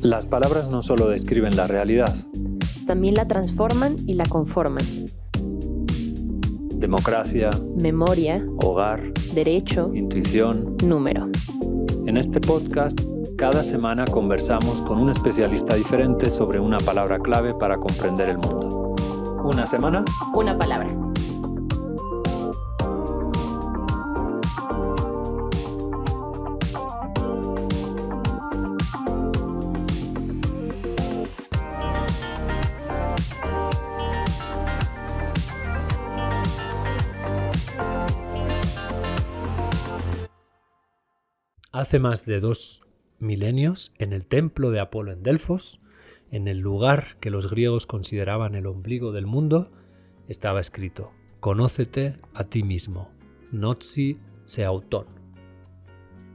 Las palabras no solo describen la realidad. También la transforman y la conforman. Democracia, Memoria, hogar, derecho, intuición. número. En este podcast, cada semana conversamos con un especialista diferente sobre una palabra clave para comprender el mundo. Una semana, Una palabra. Hace más de 2 milenios, en el templo de Apolo en Delfos, en el lugar que los griegos consideraban el ombligo del mundo, estaba escrito: «Conócete a ti mismo, gnósi se autón».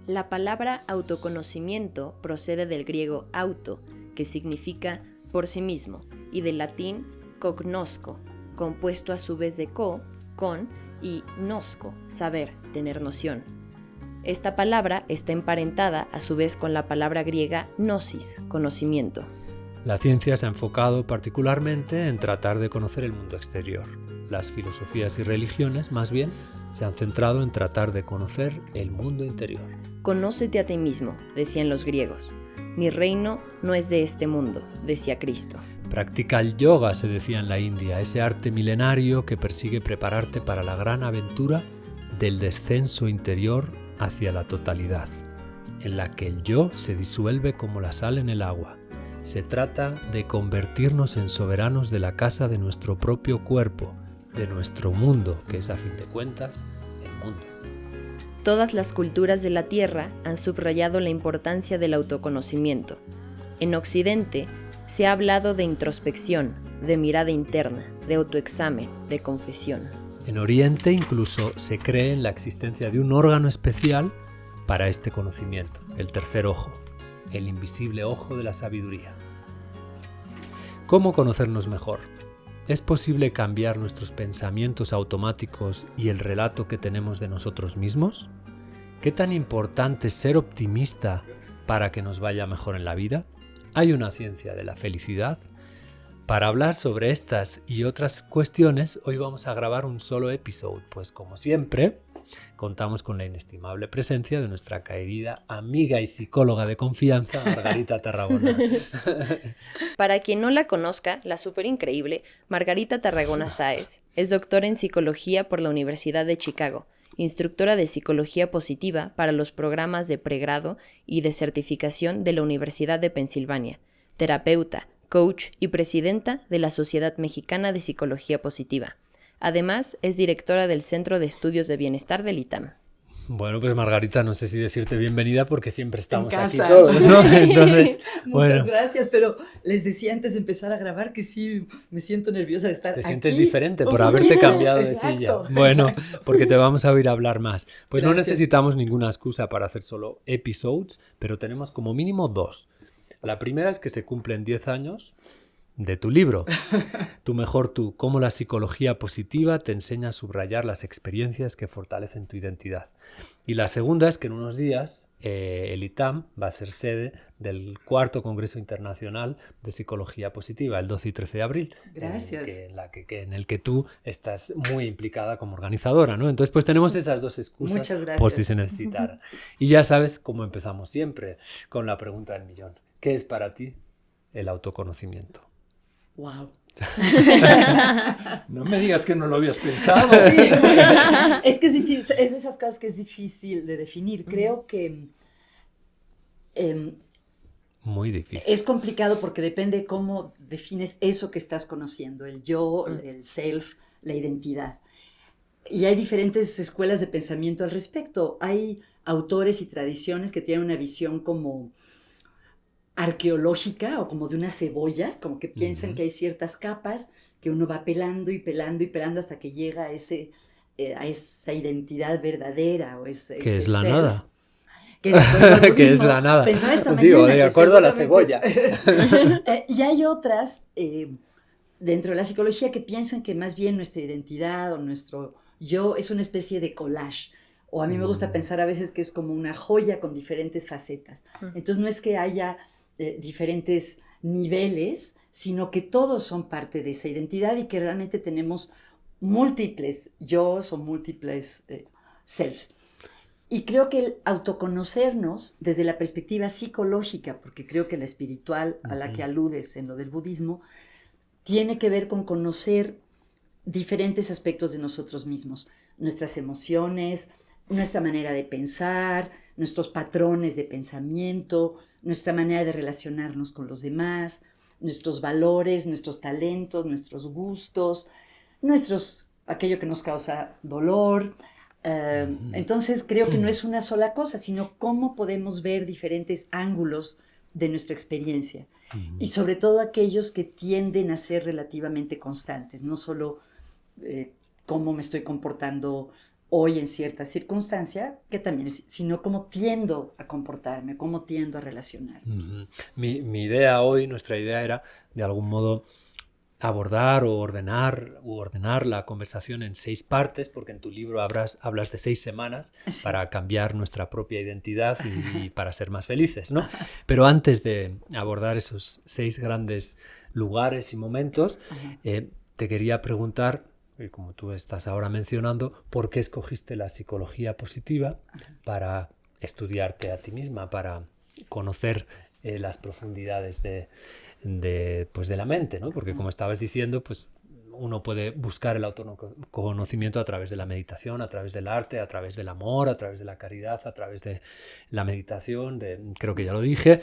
La palabra autoconocimiento procede del griego auto, que significa por sí mismo, y del latín cognosco, compuesto a su vez de con, y nosco, saber, tener noción. Esta palabra está emparentada a su vez con la palabra griega gnosis, conocimiento. La ciencia se ha enfocado particularmente en tratar de conocer el mundo exterior. Las filosofías y religiones, más bien, se han centrado en tratar de conocer el mundo interior. Conócete a ti mismo, decían los griegos. Mi reino no es de este mundo, decía Cristo. Practica el yoga, se decía en la India, ese arte milenario que persigue prepararte para la gran aventura del descenso interior hacia la totalidad, en la que el yo se disuelve como la sal en el agua. Se trata de convertirnos en soberanos de la casa de nuestro propio cuerpo, de nuestro mundo, que es a fin de cuentas el mundo. Todas las culturas de la Tierra han subrayado la importancia del autoconocimiento. En Occidente se ha hablado de introspección, de mirada interna, de autoexamen, de confesión. En Oriente incluso se cree en la existencia de un órgano especial para este conocimiento, el tercer ojo, el invisible ojo de la sabiduría. ¿Cómo conocernos mejor? ¿Es posible cambiar nuestros pensamientos automáticos y el relato que tenemos de nosotros mismos? ¿Qué tan importante es ser optimista para que nos vaya mejor en la vida? ¿Hay una ciencia de la felicidad? Para hablar sobre estas y otras cuestiones, hoy vamos a grabar un solo episodio, pues como siempre, contamos con la inestimable presencia de nuestra querida amiga y psicóloga de confianza, Margarita Tarragona. Para quien no la conozca, la súper increíble Margarita Tarragona Sáez es doctora en psicología por la Universidad de Chicago, instructora de psicología positiva para los programas de pregrado y de certificación de la Universidad de Pensilvania, terapeuta, coach y presidenta de la Sociedad Mexicana de Psicología Positiva. Además, es directora del Centro de Estudios de Bienestar del ITAM. Bueno, pues Margarita, no sé si decirte bienvenida porque siempre estamos en aquí casa. todos, ¿no? Entonces, Muchas gracias, pero les decía antes de empezar a grabar que sí me siento nerviosa de estar aquí. Te sientes diferente por haberte cambiado de Exacto, silla. Bueno, exacto. porque te vamos a oír hablar más. Pues Gracias. No necesitamos ninguna excusa para hacer solo episodes, pero tenemos como mínimo 2. La primera es que se cumplen 10 años de tu libro, Tu mejor tú, cómo la psicología positiva te enseña a subrayar las experiencias que fortalecen tu identidad. Y la segunda es que en unos días el ITAM va a ser sede del 4º Congreso Internacional de Psicología Positiva, el 12 y 13 de abril. Gracias. En el que tú estás muy implicada como organizadora, ¿no? Entonces, pues tenemos esas 2 excusas. Muchas gracias. Por si se necesitara. Y ya sabes cómo empezamos siempre, con la pregunta del millón. ¿Qué es para ti el autoconocimiento? Wow. No me digas que no lo habías pensado. Sí. Es que es difícil, es de esas cosas que es difícil de definir. Creo que Muy difícil. es complicado porque depende cómo defines eso que estás conociendo, el yo, el self, la identidad. Y hay diferentes escuelas de pensamiento al respecto. Hay autores y tradiciones que tienen una visión como arqueológica o como de una cebolla, como que piensan que hay ciertas capas que uno va pelando y pelando y pelando hasta que llega a esa identidad verdadera o Que es ese la self. nada. Que, de acuerdo al Que es budismo, la nada. pensaba esta Digo, mañana de que acuerdo a la seguramente- cebolla. Y hay otras dentro de la psicología que piensan que más bien nuestra identidad o nuestro yo es una especie de collage. O a mí me gusta pensar a veces que es como una joya con diferentes facetas. Entonces no es que haya diferentes niveles, sino que todos son parte de esa identidad y que realmente tenemos múltiples yo's o múltiples selves. Y creo que el autoconocernos desde la perspectiva psicológica, porque creo que la espiritual a la que aludes en lo del budismo, tiene que ver con conocer diferentes aspectos de nosotros mismos, nuestras emociones, nuestra manera de pensar, nuestros patrones de pensamiento, nuestra manera de relacionarnos con los demás, nuestros valores, nuestros talentos, nuestros gustos, aquello que nos causa dolor. Entonces creo que no es una sola cosa, sino cómo podemos ver diferentes ángulos de nuestra experiencia y sobre todo aquellos que tienden a ser relativamente constantes, no solo cómo me estoy comportando hoy en cierta circunstancia, que también es, sino cómo tiendo a comportarme, cómo tiendo a relacionarme. Mi idea hoy, nuestra idea era, de algún modo, abordar o ordenar la conversación en 6 partes, porque en tu libro hablas de 6 semanas para cambiar nuestra propia identidad y para ser más felices, ¿no? Pero antes de abordar esos 6 grandes lugares y momentos, te quería preguntar, como tú estás ahora mencionando, ¿por qué escogiste la psicología positiva para estudiarte a ti misma, para conocer las profundidades de la mente, ¿no? Porque como estabas diciendo, pues uno puede buscar el autoconocimiento a través de la meditación, a través del arte, a través del amor, a través de la caridad, a través de la meditación, creo que ya lo dije,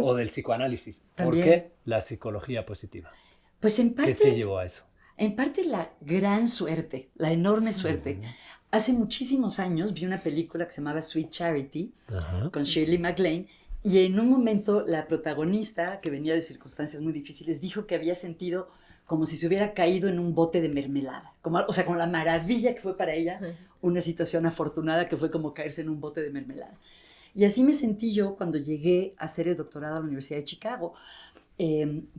o del psicoanálisis. ¿También? ¿Por qué la psicología positiva? Pues en parte, ¿Qué te llevó a eso? En parte la gran suerte, la enorme suerte. Hace muchísimos años vi una película que se llamaba Sweet Charity con Shirley MacLaine. Y en un momento la protagonista, que venía de circunstancias muy difíciles, dijo que había sentido como si se hubiera caído en un bote de mermelada. Como la maravilla que fue para ella, una situación afortunada que fue como caerse en un bote de mermelada. Y así me sentí yo cuando llegué a hacer el doctorado a la Universidad de Chicago,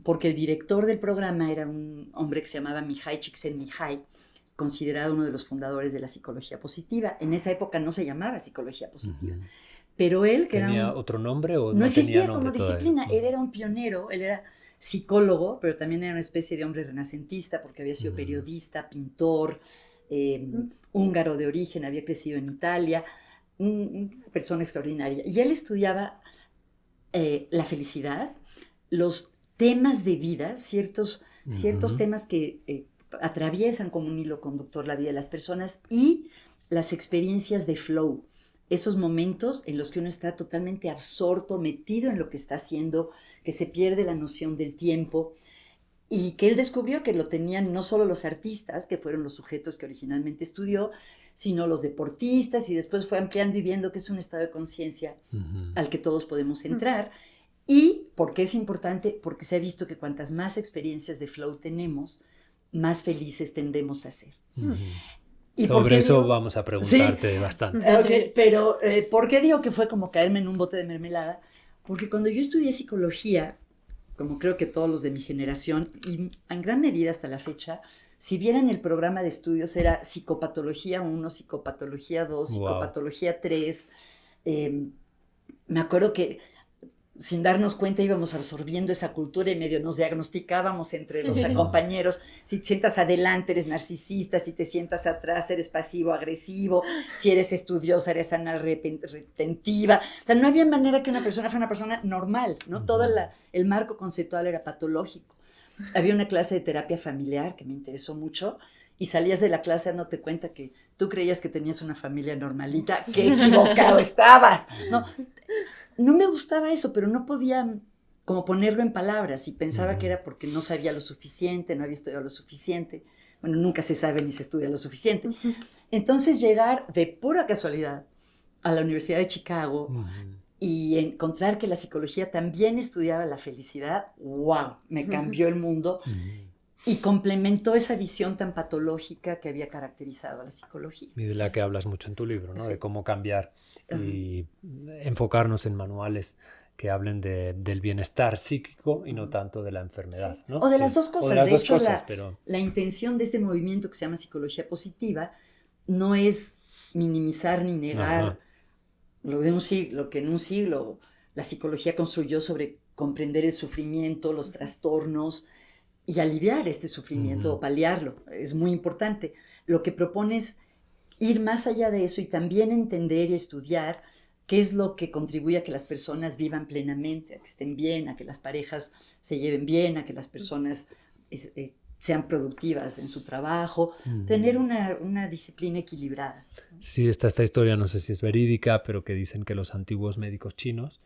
porque el director del programa era un hombre que se llamaba Mihai Csikszentmihalyi, considerado uno de los fundadores de la psicología positiva. En esa época no se llamaba psicología positiva. Pero él, que ¿Tenía otro nombre o no existía tenía nombre como disciplina? Él era un pionero, él era psicólogo, pero también era una especie de hombre renacentista porque había sido periodista, pintor, húngaro de origen, había crecido en Italia, una persona extraordinaria. Y él estudiaba la felicidad, los temas de vida, ciertos temas que atraviesan como un hilo conductor la vida de las personas y las experiencias de flow. Esos momentos en los que uno está totalmente absorto, metido en lo que está haciendo, que se pierde la noción del tiempo y que él descubrió que lo tenían no solo los artistas, que fueron los sujetos que originalmente estudió, sino los deportistas y después fue ampliando y viendo que es un estado de conciencia al que todos podemos entrar. ¿Y por qué es importante? Porque se ha visto que cuantas más experiencias de flow tenemos, más felices tendemos a ser. ¿Y sobre eso vamos a preguntarte bastante? Okay, pero ¿por qué digo que fue como caerme en un bote de mermelada? Porque cuando yo estudié psicología, como creo que todos los de mi generación, y en gran medida hasta la fecha, si bien en el programa de estudios era psicopatología 1, psicopatología 2, psicopatología 3, me acuerdo que sin darnos cuenta íbamos absorbiendo esa cultura y medio nos diagnosticábamos entre los compañeros. Si te sientas adelante, eres narcisista. Si te sientas atrás, eres pasivo-agresivo. Si eres estudiosa, eres anal retentiva. O sea, no había manera que una persona fuera una persona normal, ¿no? Todo el marco conceptual era patológico. Había una clase de terapia familiar que me interesó mucho y salías de la clase dándote cuenta que tú creías que tenías una familia normalita. ¡Qué equivocado estabas! No me gustaba eso, pero no podía como ponerlo en palabras y pensaba que era porque no sabía lo suficiente, no había estudiado lo suficiente. Bueno, nunca se sabe ni se estudia lo suficiente. Entonces llegar de pura casualidad a la Universidad de Chicago y encontrar que la psicología también estudiaba la felicidad, ¡wow! Me cambió el mundo y complementó esa visión tan patológica que había caracterizado a la psicología. Y de la que hablas mucho en tu libro, ¿no? Sí. De cómo cambiar y enfocarnos en manuales que hablen del bienestar psíquico y no tanto de la enfermedad, Sí. ¿no? O de las dos cosas. De hecho, cosas, la intención de este movimiento que se llama psicología positiva no es minimizar ni negar lo que en un siglo la psicología construyó sobre comprender el sufrimiento, los trastornos y aliviar este sufrimiento o paliarlo. Es muy importante. Lo que propone es ir más allá de eso y también entender y estudiar qué es lo que contribuye a que las personas vivan plenamente, a que estén bien, a que las parejas se lleven bien, a que las personas sean productivas en su trabajo, tener una disciplina equilibrada. Sí, está esta historia, no sé si es verídica, pero que dicen que los antiguos médicos chinos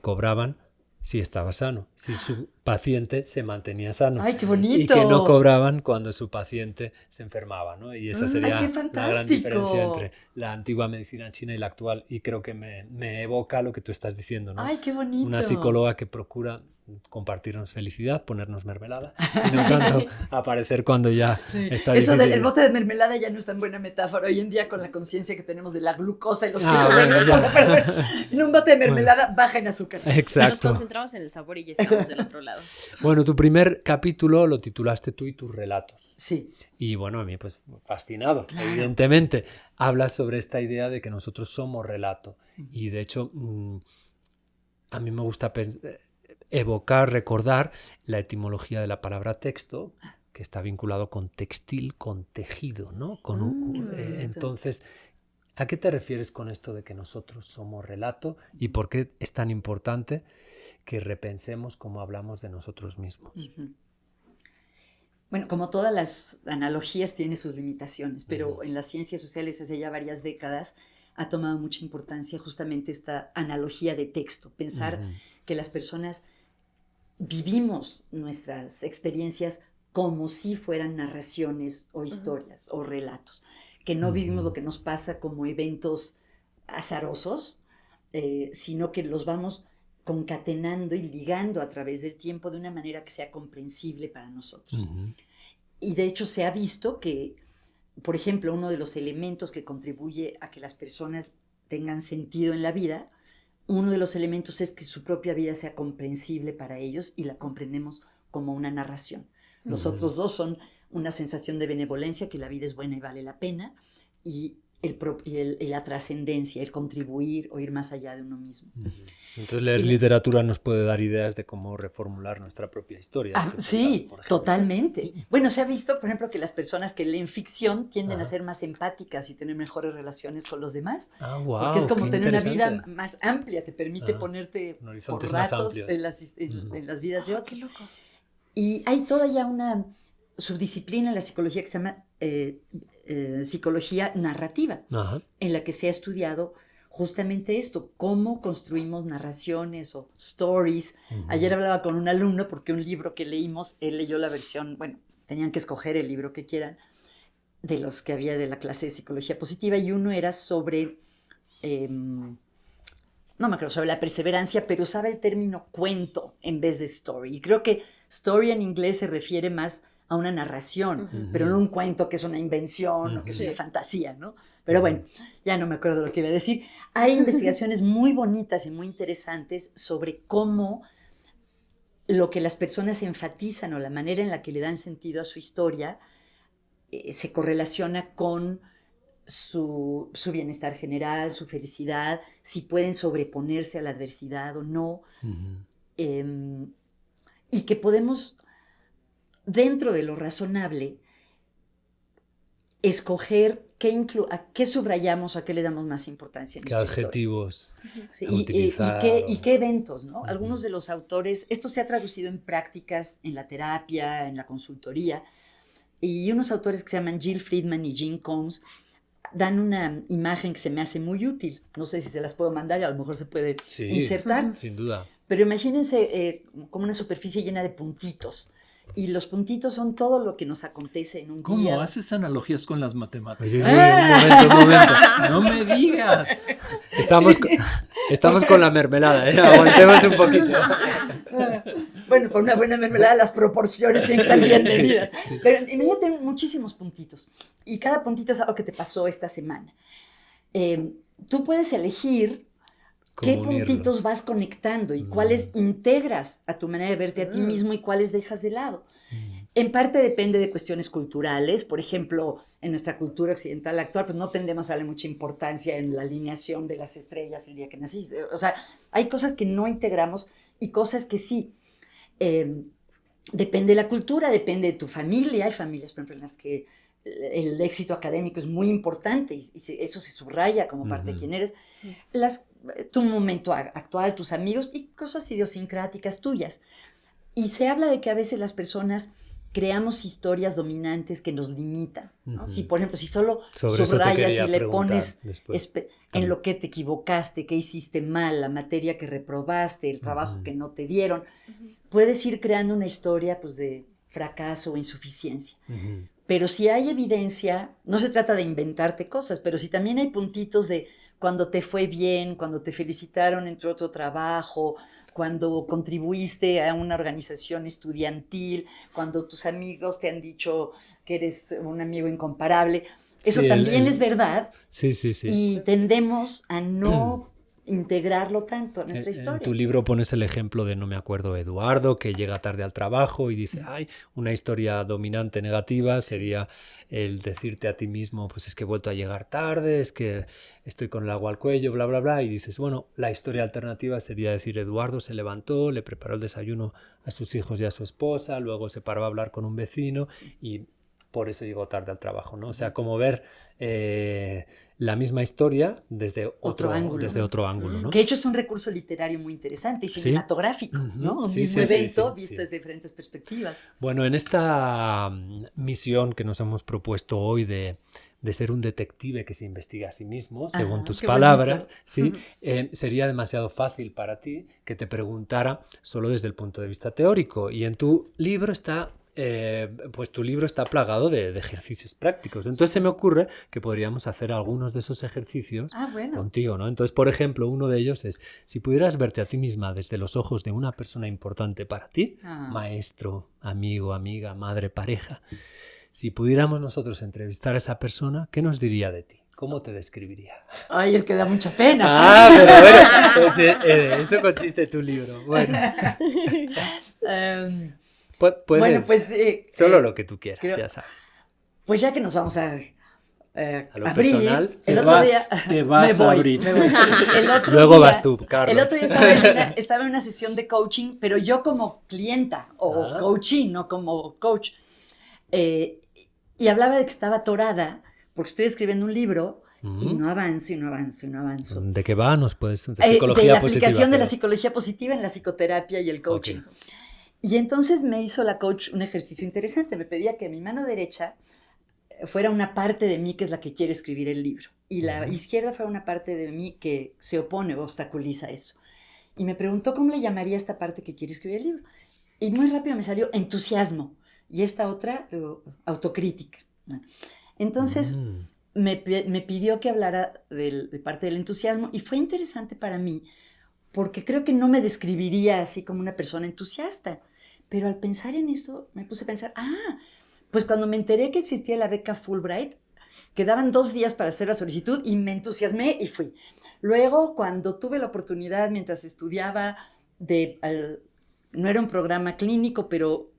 cobraban si estaba sano, si su paciente se mantenía sano. ¡Ay, qué bonito! Y que no cobraban cuando su paciente se enfermaba, ¿no? Y esa sería ¡Ay, qué la gran fantástico! diferencia entre la antigua medicina china y la actual. Y creo que me evoca lo que tú estás diciendo, ¿no? ¡Ay, qué bonito! Una psicóloga que procura compartirnos felicidad, ponernos mermelada, y no tanto aparecer cuando ya está Eso difícil. del bote de mermelada ya no es tan buena metáfora hoy en día con la conciencia que tenemos de la glucosa y los picos de bueno, glucosa, ya. pero bueno, en un bote de mermelada baja en azúcar. Nos Exacto. concentramos en el sabor y ya estamos del otro lado. Bueno, tu primer capítulo lo titulaste Tú y tus relatos. Sí. Y bueno, a mí pues fascinado, Claro. evidentemente. Hablas sobre esta idea de que nosotros somos relato. Y de hecho, a mí me gusta evocar, recordar la etimología de la palabra texto, que está vinculado con textil, con tejido, ¿no? Entonces, ¿a qué te refieres con esto de que nosotros somos relato y por qué es tan importante que repensemos cómo hablamos de nosotros mismos? Bueno, como todas las analogías tiene sus limitaciones, pero en las ciencias sociales hace ya varias décadas ha tomado mucha importancia justamente esta analogía de texto, pensar que las personas vivimos nuestras experiencias como si fueran narraciones o historias o relatos, que no vivimos lo que nos pasa como eventos azarosos, sino que los vamos concatenando y ligando a través del tiempo de una manera que sea comprensible para nosotros. Y de hecho se ha visto que, por ejemplo, uno de los elementos que contribuye a que las personas tengan sentido en la vida, uno de los elementos es que su propia vida sea comprensible para ellos y la comprendemos como una narración. Los otros dos son una sensación de benevolencia, que la vida es buena y vale la pena, y la trascendencia, el contribuir o ir más allá de uno mismo. Entonces leer literatura nos puede dar ideas de cómo reformular nuestra propia historia. Sí, totalmente. Bueno, se ha visto, por ejemplo, que las personas que leen ficción tienden a ser más empáticas y tener mejores relaciones con los demás. Wow, porque es como qué tener una vida interesante. más amplia, te permite ponerte Con por horizontes más ratos amplios. en las vidas de otros. ¡Qué loco! Y hay toda ya una subdisciplina en la psicología que se llama psicología narrativa, en la que se ha estudiado justamente esto, cómo construimos narraciones o stories. Ayer hablaba con un alumno porque un libro que leímos, él leyó la versión, bueno, tenían que escoger el libro que quieran, de los que había de la clase de psicología positiva, y uno era sobre, no me acuerdo, sobre la perseverancia, pero usaba el término cuento en vez de story. Y creo que story en inglés se refiere más a una narración, pero no un cuento que es una invención o que es una fantasía, ¿no? Pero bueno, ya no me acuerdo lo que iba a decir. Hay investigaciones muy bonitas y muy interesantes sobre cómo lo que las personas enfatizan o la manera en la que le dan sentido a su historia se correlaciona con su bienestar general, su felicidad, si pueden sobreponerse a la adversidad o no, y que podemos, dentro de lo razonable, escoger a qué subrayamos, a qué le damos más importancia en qué nuestra adjetivos Sí, utilizar. y qué eventos, ¿no? Algunos de los autores, esto se ha traducido en prácticas, en la terapia, en la consultoría, y unos autores que se llaman Jill Friedman y Jim Combs dan una imagen que se me hace muy útil. No sé si se las puedo mandar y a lo mejor se puede insertar. Sin duda. Pero imagínense como una superficie llena de puntitos. Y los puntitos son todo lo que nos acontece en un día. ¿Cómo haces analogías con las matemáticas? Oye, un momento. No me digas. Estamos con la mermelada, ¿eh? Aguantemos un poquito. Bueno, por una buena mermelada las proporciones tienen que estar bien medidas. Pero imagínate muchísimos puntitos. Y cada puntito es algo que te pasó esta semana. Tú puedes elegir qué puntitos vas conectando y cuáles integras a tu manera de verte a ti mismo y cuáles dejas de lado. En parte depende de cuestiones culturales. Por ejemplo, en nuestra cultura occidental actual, pues no tendemos a darle mucha importancia en la alineación de las estrellas el día que naciste. O sea, hay cosas que no integramos y cosas que sí. Depende de la cultura, depende de tu familia. Hay familias, por ejemplo, en las que el éxito académico es muy importante y eso se subraya como parte de quién eres. Tu momento actual, tus amigos y cosas idiosincráticas tuyas. Y se habla de que a veces las personas creamos historias dominantes que nos limitan, ¿no? Si, por ejemplo, si solo subrayas y le pones en lo que te equivocaste, qué hiciste mal, la materia que reprobaste, el trabajo que no te dieron, puedes ir creando una historia pues, de fracaso o insuficiencia. Pero si hay evidencia, no se trata de inventarte cosas, pero si también hay puntitos de cuando te fue bien, cuando te felicitaron en tu otro trabajo, cuando contribuiste a una organización estudiantil, cuando tus amigos te han dicho que eres un amigo incomparable, eso sí, también es verdad. Sí. Y tendemos a no integrarlo tanto a nuestra historia. En tu libro pones el ejemplo de, no me acuerdo, Eduardo, que llega tarde al trabajo y dice, ay, una historia dominante negativa sería el decirte a ti mismo, pues es que he vuelto a llegar tarde, es que estoy con el agua al cuello, bla, bla, bla, y dices, bueno, la historia alternativa sería decir, Eduardo se levantó, le preparó el desayuno a sus hijos y a su esposa, luego se paró a hablar con un vecino y por eso llegó tarde al trabajo, ¿no? O sea, como ver la misma historia desde otro ángulo, ¿no? Que de hecho es un recurso literario muy interesante y cinematográfico, ¿no? Un mismo evento visto desde diferentes perspectivas. Bueno, en esta misión que nos hemos propuesto hoy de ser un detective que se investiga a sí mismo, según tus palabras, sería demasiado fácil para ti que te preguntara solo desde el punto de vista teórico. Y en tu libro está... pues tu libro está plagado de ejercicios prácticos. Entonces se me ocurre que podríamos hacer algunos de esos ejercicios contigo, ¿no? Entonces, por ejemplo, uno de ellos es, si pudieras verte a ti misma desde los ojos de una persona importante para ti, maestro, amigo, amiga, madre, pareja, si pudiéramos nosotros entrevistar a esa persona, ¿qué nos diría de ti? ¿Cómo te describiría? Ay, es que da mucha pena. Pero bueno, eso consiste tu libro. Bueno. Puedes, pues, solo lo que tú quieras, ya sabes. Pues ya que nos vamos a lo abrir, personal, te vas a abrir. Luego vas tú, Carlos. El otro día estaba en una sesión de coaching, pero yo como clienta o coachee, no como coach. Y hablaba de que estaba atorada porque estoy escribiendo un libro y no avanzo. ¿De qué va? ¿Nos puedes de la aplicación de la psicología positiva en la psicoterapia y el coaching. Okay. Y entonces me hizo la coach un ejercicio interesante. Me pedía que mi mano derecha fuera una parte de mí que es la que quiere escribir el libro. Y la izquierda fuera una parte de mí que se opone o obstaculiza eso. Y me preguntó cómo le llamaría esta parte que quiere escribir el libro. Y muy rápido me salió entusiasmo. Y esta otra, autocrítica. Bueno, entonces me pidió que hablara de parte del entusiasmo. Y fue interesante para mí porque creo que no me describiría así como una persona entusiasta. Pero al pensar en esto, me puse a pensar, pues cuando me enteré que existía la beca Fulbright, quedaban 2 días para hacer la solicitud y me entusiasmé y fui. Luego, cuando tuve la oportunidad, mientras estudiaba, no era un programa clínico, pero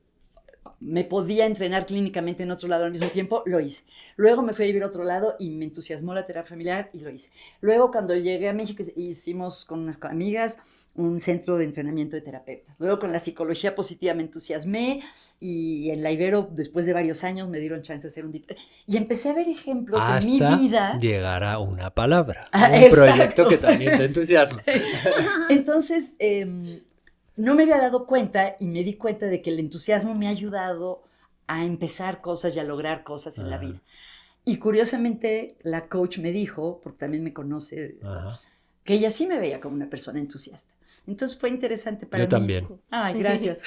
me podía entrenar clínicamente en otro lado al mismo tiempo, lo hice. Luego me fui a vivir a otro lado y me entusiasmó la terapia familiar y lo hice. Luego, cuando llegué a México, hicimos con unas amigas un centro de entrenamiento de terapeutas. Luego con la psicología positiva me entusiasmé y en la Ibero, después de varios años, me dieron chance de hacer un diploma. Y empecé a ver ejemplos en mi vida. Hasta llegar a una palabra, un proyecto que también te entusiasma. Entonces, no me había dado cuenta y me di cuenta de que el entusiasmo me ha ayudado a empezar cosas y a lograr cosas en la vida. Y curiosamente, la coach me dijo, porque también me conoce, que ella sí me veía como una persona entusiasta. Entonces fue interesante para mí. Yo también. Ay, gracias.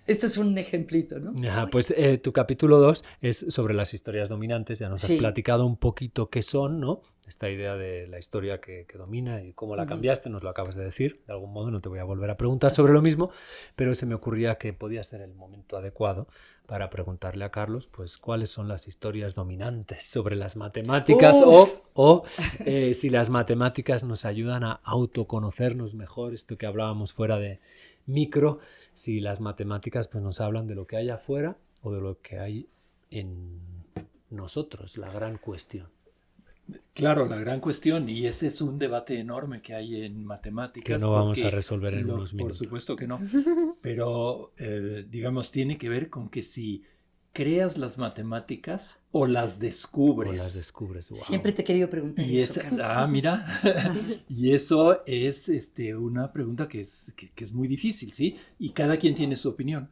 Esto es un ejemplito, ¿no? Pues tu capítulo 2 es sobre las historias dominantes. Ya nos has platicado un poquito qué son, ¿no? Esta idea de la historia que domina y cómo la cambiaste, nos lo acabas de decir. De algún modo no te voy a volver a preguntar sobre lo mismo, pero se me ocurría que podía ser el momento adecuado para preguntarle a Carlos, pues, cuáles son las historias dominantes sobre las matemáticas o o si las matemáticas nos ayudan a autoconocernos mejor, esto que hablábamos fuera de micro, si las matemáticas pues, nos hablan de lo que hay afuera o de lo que hay en nosotros, la gran cuestión. Claro, la gran cuestión, y ese es un debate enorme que hay en matemáticas. Que no vamos a resolver en unos Por minutos. supuesto que no, pero digamos, tiene que ver con que si creas las matemáticas o las descubres. O las descubres, wow. Siempre te he querido preguntar Y eso, Carlos. mira, y eso es una pregunta que es muy difícil, ¿sí? Y cada quien tiene su opinión.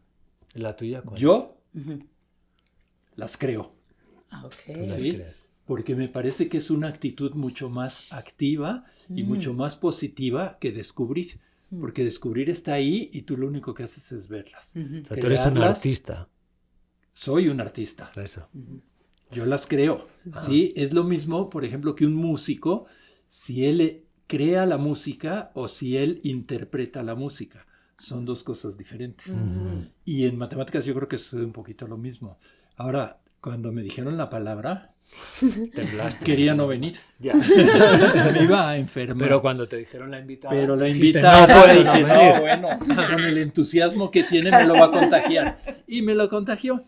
¿La tuya cuál Yo Ujú. las creo. Ok. es? ¿Tú las ¿Sí? crees? Porque me parece que es una actitud mucho más activa y mucho más positiva que descubrir. Porque descubrir está ahí y tú lo único que haces es verlas. Ujú. O sea, tú eres un Crearlas. artista. Soy un artista. Eso. Yo las creo. ¿Sí? Es lo mismo, por ejemplo, que un músico, si él crea la música o si él interpreta la música. Son dos cosas diferentes. Y en matemáticas yo creo que sucede un poquito lo mismo. Ahora, cuando me dijeron la palabra, Temblaste. quería no venir. Ya. Me iba a enfermar. Pero cuando te dijeron la invitada. Pero la dijiste, invitada, no puedo dije, no venir". no, bueno, con el entusiasmo que tiene me lo va a contagiar. Y me lo contagió.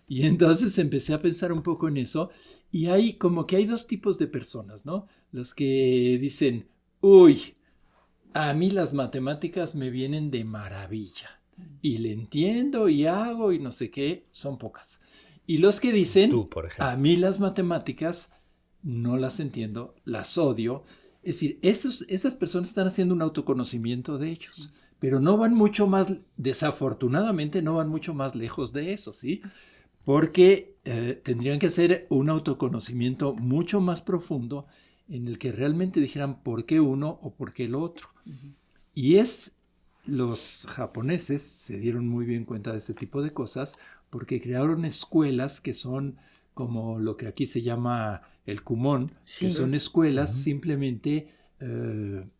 Y entonces empecé a pensar un poco en eso. Y hay como que hay dos tipos de personas, ¿no? Los que dicen, uy, a mí las matemáticas me vienen de maravilla. Y le entiendo y hago y no sé qué, son pocas. Y los que dicen, Tú, por ejemplo. a mí las matemáticas no las entiendo, las odio. Es decir, esas personas están haciendo un autoconocimiento de ellos, pero no van mucho más, desafortunadamente no van mucho más lejos de eso, ¿sí? Porque tendrían que hacer un autoconocimiento mucho más profundo en el que realmente dijeran por qué uno o por qué el otro. Y los japoneses se dieron muy bien cuenta de este tipo de cosas porque crearon escuelas que son como lo que aquí se llama el kumon, Sí. que son escuelas simplemente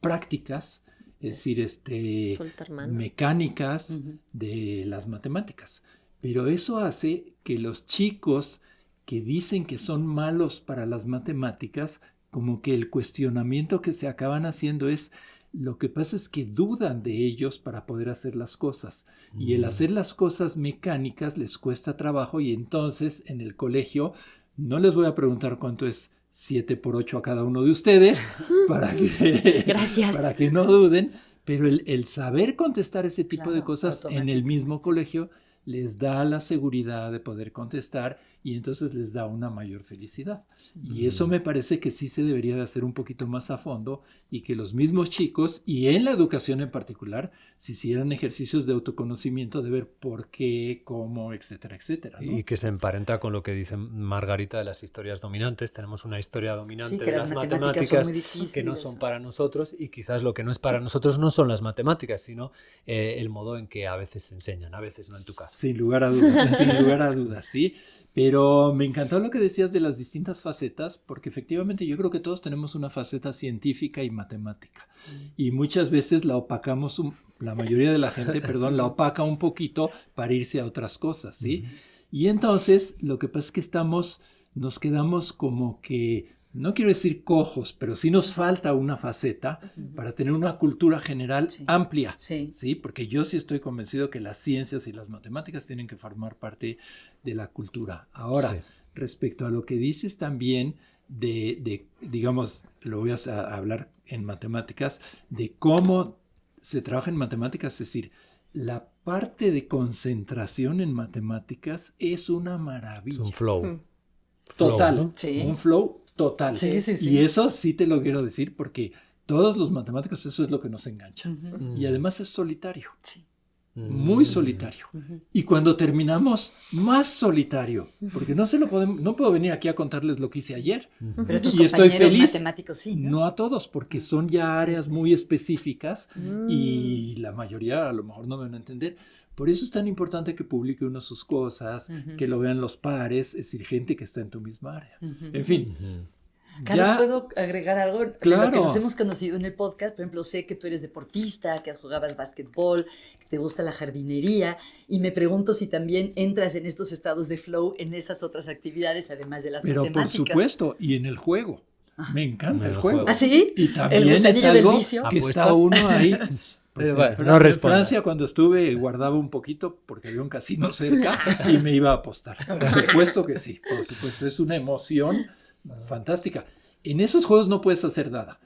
prácticas, es decir, Soltar mano. mecánicas de las matemáticas. Pero eso hace que los chicos que dicen que son malos para las matemáticas, como que el cuestionamiento que se acaban haciendo es, lo que pasa es que dudan de ellos para poder hacer las cosas. Y el hacer las cosas mecánicas les cuesta trabajo y entonces en el colegio no les voy a preguntar cuánto es 7 por 8 a cada uno de ustedes para que, Gracias. para que no duden, pero el saber contestar ese tipo de Claro, cosas en el mismo colegio les da la seguridad de poder contestar y entonces les da una mayor felicidad. Y eso me parece que sí se debería de hacer un poquito más a fondo y que los mismos chicos, y en la educación en particular, se hicieran ejercicios de autoconocimiento de ver por qué, cómo, etcétera, etcétera, ¿no? Y que se emparenta con lo que dice Margarita de las historias dominantes. Tenemos una historia dominante Sí, que de las las matemáticas son matemáticas muy difíciles. que no son para nosotros y quizás lo que no es para nosotros no son las matemáticas, sino el modo en que a veces se enseñan, a veces no en tu caso. Sin lugar a dudas, sin lugar a dudas, sí. Pero me encantó lo que decías de las distintas facetas, porque efectivamente yo creo que todos tenemos una faceta científica y matemática. Y muchas veces la opacamos, la mayoría de la gente, perdón, la opaca un poquito para irse a otras cosas, ¿sí? Y entonces lo que pasa es que nos quedamos como que, no quiero decir cojos, pero sí nos falta una faceta para tener una cultura general amplia. Sí. Sí, porque yo sí estoy convencido que las ciencias y las matemáticas tienen que formar parte de la cultura. Ahora, Sí. respecto a lo que dices también digamos, lo voy a hablar en matemáticas, de cómo se trabaja en matemáticas, es decir, la parte de concentración en matemáticas es una maravilla. Es un flow. Total, Flow, ¿no? Sí. un flow total. Sí, sí, sí. Y eso sí te lo quiero decir porque todos los matemáticos eso es lo que nos engancha. Y además es solitario, Sí. muy solitario. Y cuando terminamos, más solitario, porque no puedo venir aquí a contarles lo que hice ayer. Pero tus Y estoy compañeros feliz. matemáticos sí, ¿no? No a todos, porque son ya áreas muy específicas y la mayoría a lo mejor no me van a entender. Por eso es tan importante que publique uno sus cosas, que lo vean los pares, es decir, gente que está en tu misma área. En fin, Carlos, ya, ¿puedo agregar algo? De lo que Claro. nos hemos conocido en el podcast, por ejemplo, sé que tú eres deportista, que jugabas básquetbol, que te gusta la jardinería, y me pregunto si también entras en estos estados de flow en esas otras actividades, además de las pero por matemáticas. supuesto, y en el juego. Me encanta el El juego. juego. ¿Ah, sí? Y también El es gusanillo del algo vicio. que ¿Apuesta? está uno ahí. Pues Bueno, en no en responda. Francia, cuando estuve, guardaba un poquito porque había un casino cerca y me iba a apostar. Por supuesto que sí, por supuesto. Es una emoción fantástica. En esos juegos no puedes hacer nada.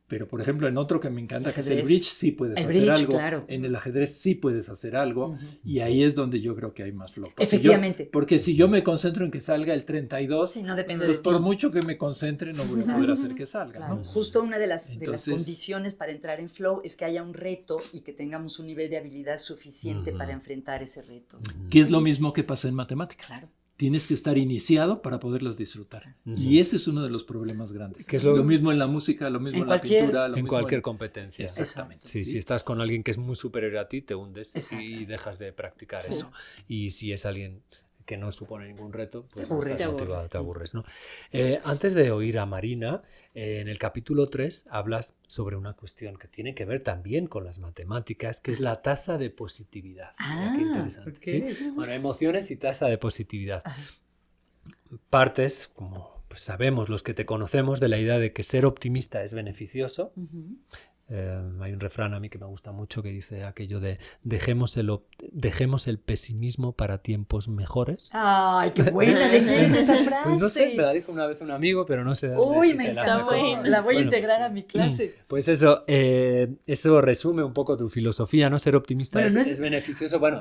Pero, por ejemplo, en otro que me encanta, que es el Ajedrez. bridge, sí puedes El hacer bridge, algo. claro. En el ajedrez sí puedes hacer algo. Y ahí es donde yo creo que hay más flow. Efectivamente. Porque si yo me concentro en que salga el 32, Sí, no depende pues de por ti. mucho que me concentre, no voy a poder hacer que salga. Claro, ¿no? justo una de las Entonces- condiciones para entrar en flow es que haya un reto y que tengamos un nivel de habilidad suficiente para enfrentar ese reto. Que es lo mismo que pasa en matemáticas. Claro. Tienes que estar iniciado para poderlas disfrutar. Y ese es uno de los problemas grandes. Que es lo lo- mismo en la música, lo mismo En en la cualquier- pintura, lo En mismo cualquier competencia. Exactamente. Sí, si estás con alguien que es muy superior a ti, te hundes Exacto. y dejas de practicar eso. Y si es alguien que no supone ningún reto, pues Te aburres. estás Te motivado, aburres. te aburres, ¿no? Antes de oír a Marina, en el capítulo 3 hablas sobre una cuestión que tiene que ver también con las matemáticas, que es la tasa de positividad. Mira, qué interesante. ok. ¿Sí? Bueno, emociones y tasa de positividad. Partes, como pues sabemos los que te conocemos, de la idea de que ser optimista es beneficioso. Ujú. Hay un refrán a mí que me gusta mucho que dice aquello de dejemos el pesimismo para tiempos mejores. Ay, qué buena, ¿de quién es esa frase? Pues no sé, me la dijo una vez un amigo, pero no sé de dónde, Uy, si me se la encantó. sacó. La voy a Bueno, integrar a mi clase. pues eso resume un poco tu filosofía, ¿no? Ser optimista Bueno, no es beneficioso. Bueno,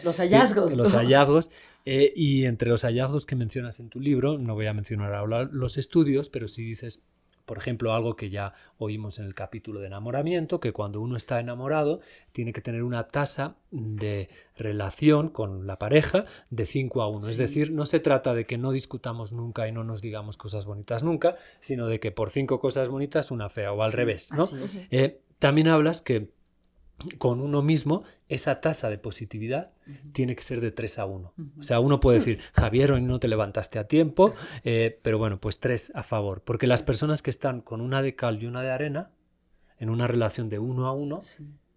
Los hallazgos. los hallazgos. Y entre los hallazgos que mencionas en tu libro, no voy a mencionar ahora los estudios, pero si dices, por ejemplo, algo que ya oímos en el capítulo de enamoramiento, que cuando uno está enamorado tiene que tener una tasa de relación con la pareja de 5:1. Es decir, no se trata de que no discutamos nunca y no nos digamos cosas bonitas nunca, sino de que por 5 cosas bonitas una fea o al revés, ¿no? Así es. También hablas que con uno mismo esa tasa de positividad tiene que ser de 3:1. O sea, uno puede decir, Javier, hoy no te levantaste a tiempo, pero bueno, pues 3 a favor. Porque las personas que están con una de cal y una de arena, en una relación de 1:1,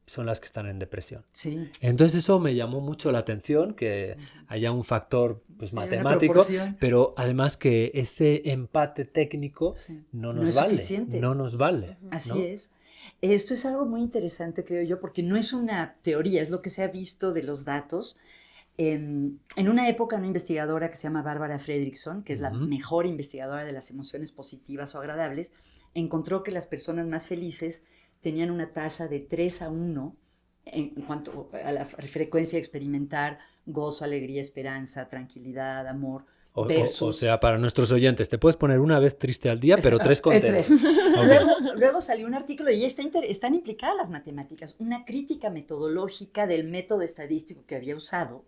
son las que están en depresión. Sí. Entonces eso me llamó mucho la atención, que haya un factor pues, Sí, una matemático, proporción. pero además que ese empate técnico Sí. no No nos es vale. suficiente. No nos vale. Así ¿no? es. Esto es algo muy interesante, creo yo, porque no es una teoría, es lo que se ha visto de los datos. En una época, una investigadora que se llama Bárbara Fredrickson, que es la mejor investigadora de las emociones positivas o agradables, encontró que las personas más felices tenían una tasa de 3:1 en cuanto a la frecuencia de experimentar gozo, alegría, esperanza, tranquilidad, amor. O sea, para nuestros oyentes, te puedes poner una vez triste al día, pero 3 contentos. Tres. Luego salió un artículo y están implicadas las matemáticas, una crítica metodológica del método estadístico que había usado.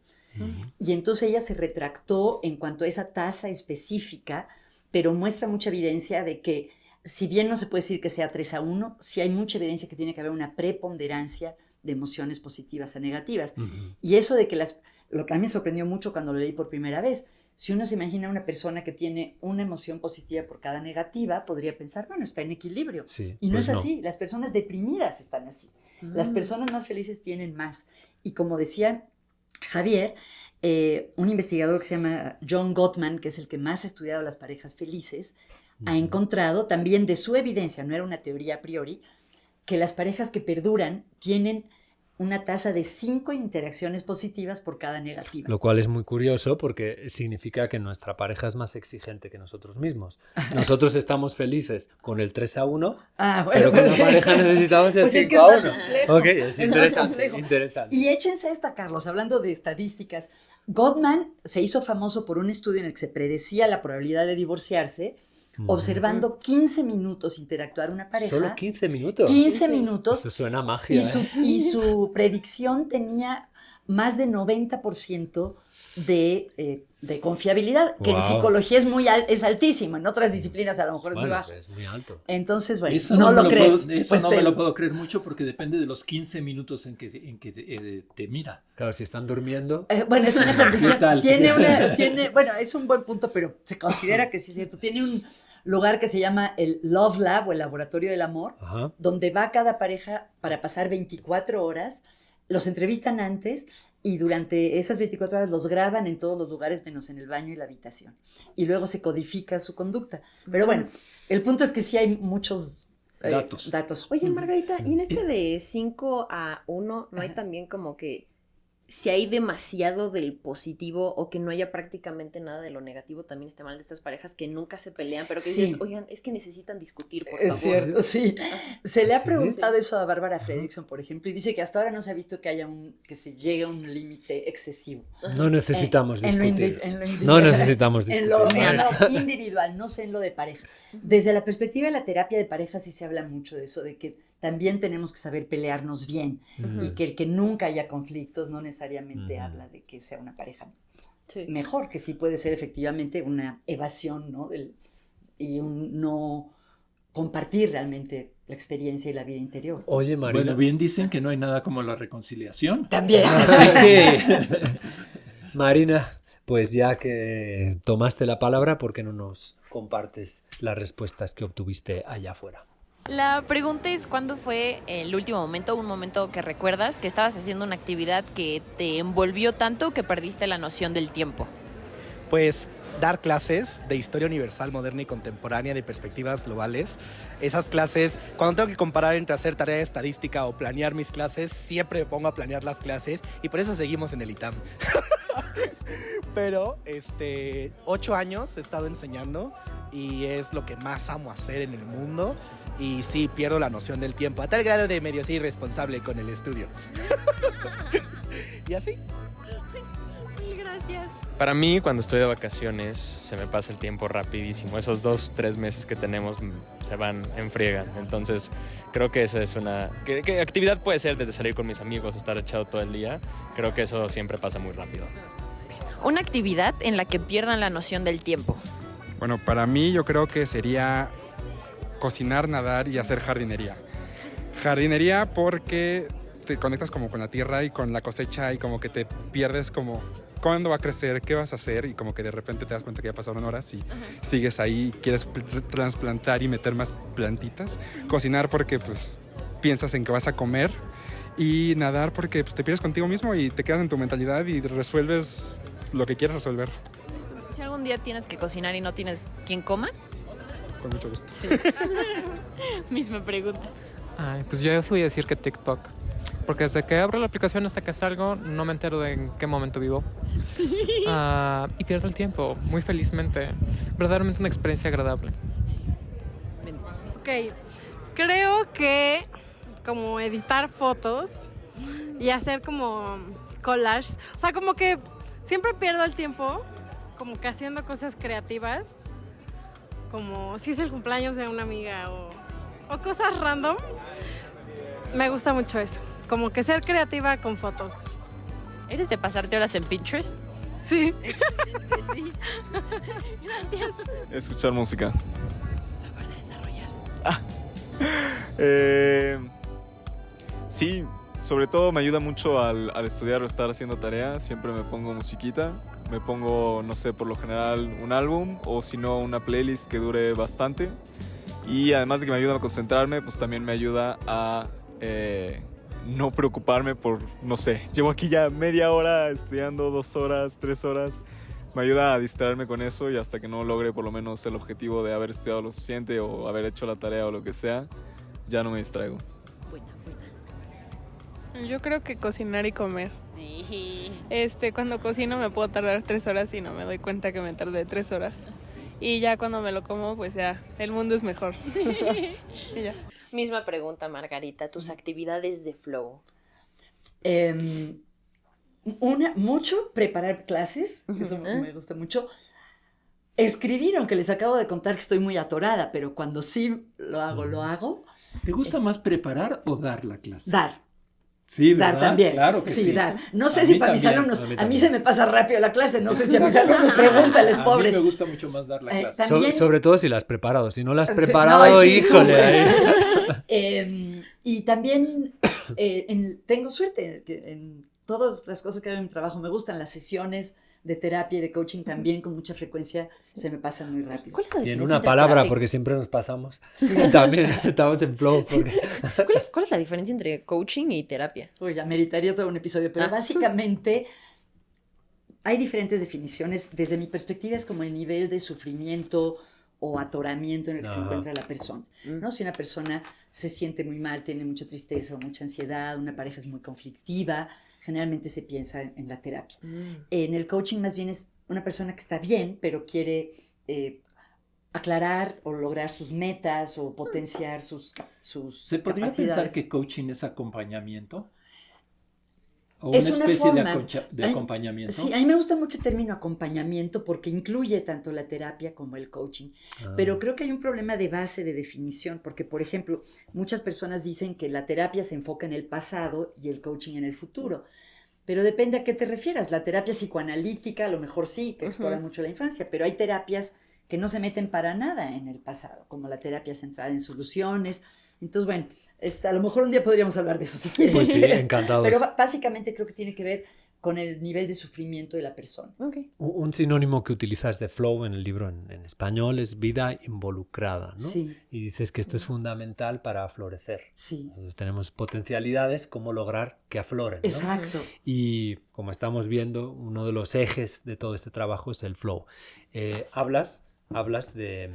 Y entonces ella se retractó en cuanto a esa tasa específica, pero muestra mucha evidencia de que, si bien no se puede decir que sea 3:1, sí hay mucha evidencia que tiene que haber una preponderancia de emociones positivas a negativas. Y eso de que lo que a mí me sorprendió mucho cuando lo leí por primera vez, si uno se imagina una persona que tiene una emoción positiva por cada negativa, podría pensar, bueno, está en equilibrio. Sí, Y no pues es así, las personas deprimidas están así. Las personas más felices tienen más. Y como decía Javier, un investigador que se llama John Gottman, que es el que más ha estudiado las parejas felices, ha encontrado también de su evidencia, no era una teoría a priori, que las parejas que perduran tienen una tasa de 5 interacciones positivas por cada negativa. Lo cual es muy curioso porque significa que nuestra pareja es más exigente que nosotros mismos. Nosotros estamos felices con el 3:1, pero con la pareja necesitamos el pues 5:1. es que es más complejo. Ok, es interesante, complejo. interesante. Y échense esta, Carlos, hablando de estadísticas. Gottman se hizo famoso por un estudio en el que se predecía la probabilidad de divorciarse, observando 15 minutos interactuar una pareja. Solo 15 minutos. 15 minutos. Eso suena a magia. Y su predicción tenía más de 90% de confiabilidad, que en Wow. psicología es altísimo, en otras disciplinas a lo mejor es muy Bueno, bajo. es muy alto. Entonces, bueno, Eso no me lo crees. Eso pues no te- me lo puedo creer mucho porque depende de los 15 minutos en que te mira. Claro, si están durmiendo. Bueno, es una condición. ¿Qué tal? Bueno, es un buen punto, pero se considera que sí es cierto. Tiene un lugar que se llama el Love Lab o el Laboratorio del Amor, Ajá. donde va cada pareja para pasar 24 horas los entrevistan antes y durante esas 24 horas los graban en todos los lugares menos en el baño y la habitación. Y luego se codifica su conducta. Pero bueno, el punto es que sí hay muchos datos. Oye, Margarita, ¿y en este de 5-1 no hay también como que si hay demasiado del positivo o que no haya prácticamente nada de lo negativo, también está mal de estas parejas que nunca se pelean, pero que dices, oigan, es que necesitan discutir, por favor? Es cierto, sí. Se le ha preguntado eso a Bárbara Fredrickson, por ejemplo, y dice que hasta ahora no se ha visto que que se llegue a un límite excesivo. No necesitamos discutir. No necesitamos discutir. En lo individual, no sé en lo de pareja. Desde la perspectiva de la terapia de pareja sí se habla mucho de eso, de que también tenemos que saber pelearnos bien y que el que nunca haya conflictos no necesariamente habla de que sea una pareja mejor, que sí puede ser efectivamente una evasión, ¿no? Y un no compartir realmente la experiencia y la vida interior. Oye, Marina. Bueno, bien dicen que no hay nada como la reconciliación. También. Así que... Marina, pues ya que tomaste la palabra, ¿por qué no nos compartes las respuestas que obtuviste allá afuera? La pregunta es, ¿cuándo fue el último momento, un momento que recuerdas que estabas haciendo una actividad que te envolvió tanto que perdiste la noción del tiempo? Pues dar clases de historia universal, moderna y contemporánea de perspectivas globales. Esas clases, cuando tengo que comparar entre hacer tarea de estadística o planear mis clases, siempre me pongo a planear las clases y por eso seguimos en el ITAM. Pero 8 años he estado enseñando y es lo que más amo hacer en el mundo. Y sí, pierdo la noción del tiempo, a tal grado de medio ser irresponsable con el estudio. Y así. Mil gracias. Para mí, cuando estoy de vacaciones, se me pasa el tiempo rapidísimo. Esos 2-3 meses que tenemos se van en friega. Entonces, creo que esa es una... ¿Qué actividad puede ser desde salir con mis amigos o estar echado todo el día? Creo que eso siempre pasa muy rápido. Una actividad en la que pierdan la noción del tiempo. Bueno, para mí yo creo que sería cocinar, nadar y hacer jardinería. Jardinería porque te conectas como con la tierra y con la cosecha y como que te pierdes como cuándo va a crecer, qué vas a hacer y como que de repente te das cuenta que ya pasaron horas y sigues ahí, quieres trasplantar y meter más plantitas. Cocinar porque pues piensas en que vas a comer y nadar porque pues, te pierdes contigo mismo y te quedas en tu mentalidad y resuelves lo que quieras resolver. Si algún día tienes que cocinar y no tienes quien coma. Con mucho gusto. Sí. Misma pregunta. Ay, pues yo voy a decir que TikTok. Porque desde que abro la aplicación hasta que salgo, no me entero de en qué momento vivo. Y pierdo el tiempo, muy felizmente. Verdaderamente una experiencia agradable. Sí. Ok, creo que como editar fotos y hacer como collages. O sea, como que siempre pierdo el tiempo como que haciendo cosas creativas. Como si es el cumpleaños de una amiga o cosas random. Me gusta mucho eso. Como que ser creativa con fotos. ¿Eres de pasarte horas en Pinterest? Sí. Sí. Gracias. Escuchar música. Para desarrollar. Sí, sobre todo me ayuda mucho al estudiar o estar haciendo tareas. Siempre me pongo musiquita. Me pongo, no sé, por lo general un álbum o si no una playlist que dure bastante. Y además de que me ayuda a concentrarme, pues también me ayuda a no preocuparme por, no sé, llevo aquí ya media hora estudiando, 2 horas, 3 horas. Me ayuda a distraerme con eso y hasta que no logre por lo menos el objetivo de haber estudiado lo suficiente o haber hecho la tarea o lo que sea, ya no me distraigo. Buena. Yo creo que cocinar y comer. Cuando cocino me puedo tardar 3 horas y no me doy cuenta que me tardé 3 horas. Y ya cuando me lo como, pues ya, el mundo es mejor. Y ya. Misma pregunta, Margarita, tus actividades de flow. Mucho preparar clases, eso me gusta mucho. Escribir, aunque les acabo de contar que estoy muy atorada, pero cuando sí lo hago. ¿Te gusta más preparar o dar la clase? Dar. Sí, ¿verdad? Dar también. Claro que sí. Dar. No sé si para mis alumnos, a mí se me pasa rápido la clase, no sé si a mis alumnos, pregúntales, pobres. A mí me gusta mucho más dar la clase. También, sobre todo si la has preparado, si no la has preparado, híjole. Y también tengo suerte en todas las cosas que hago en mi trabajo, me gustan las sesiones de terapia y de coaching también con mucha frecuencia se me pasan muy rápido. ¿Cuál es la Y en diferencia una entre palabra, terapia? porque siempre nos pasamos. También estamos en flow. Porque... ¿Cuál es la diferencia entre coaching y terapia? Uy, ameritaría todo un episodio, pero básicamente hay diferentes definiciones. Desde mi perspectiva es como el nivel de sufrimiento o atoramiento en el que se encuentra la persona, ¿no? Si una persona se siente muy mal, tiene mucha tristeza o mucha ansiedad, una pareja es muy conflictiva, generalmente se piensa en la terapia. En el coaching más bien es una persona que está bien, pero quiere aclarar o lograr sus metas o potenciar sus ¿Se podría capacidades. pensar que coaching es acompañamiento? ¿O Es una una especie forma. de acompañamiento? Sí, a mí me gusta mucho el término acompañamiento porque incluye tanto la terapia como el coaching. Pero creo que hay un problema de base de definición porque, por ejemplo, muchas personas dicen que la terapia se enfoca en el pasado y el coaching en el futuro. Pero depende a qué te refieras. La terapia psicoanalítica, a lo mejor sí, que explora mucho la infancia, pero hay terapias que no se meten para nada en el pasado, como la terapia centrada en soluciones. Entonces, bueno, a lo mejor un día podríamos hablar de eso si quieres. Pues sí, encantados. Pero básicamente creo que tiene que ver con el nivel de sufrimiento de la persona. Un sinónimo que utilizas de flow en el libro en español es vida involucrada, ¿no? Sí. Y dices que esto es fundamental para florecer. Sí. Entonces tenemos potencialidades, cómo lograr que afloren, ¿no? Exacto. Y como estamos viendo, uno de los ejes de todo este trabajo es el flow. Hablas de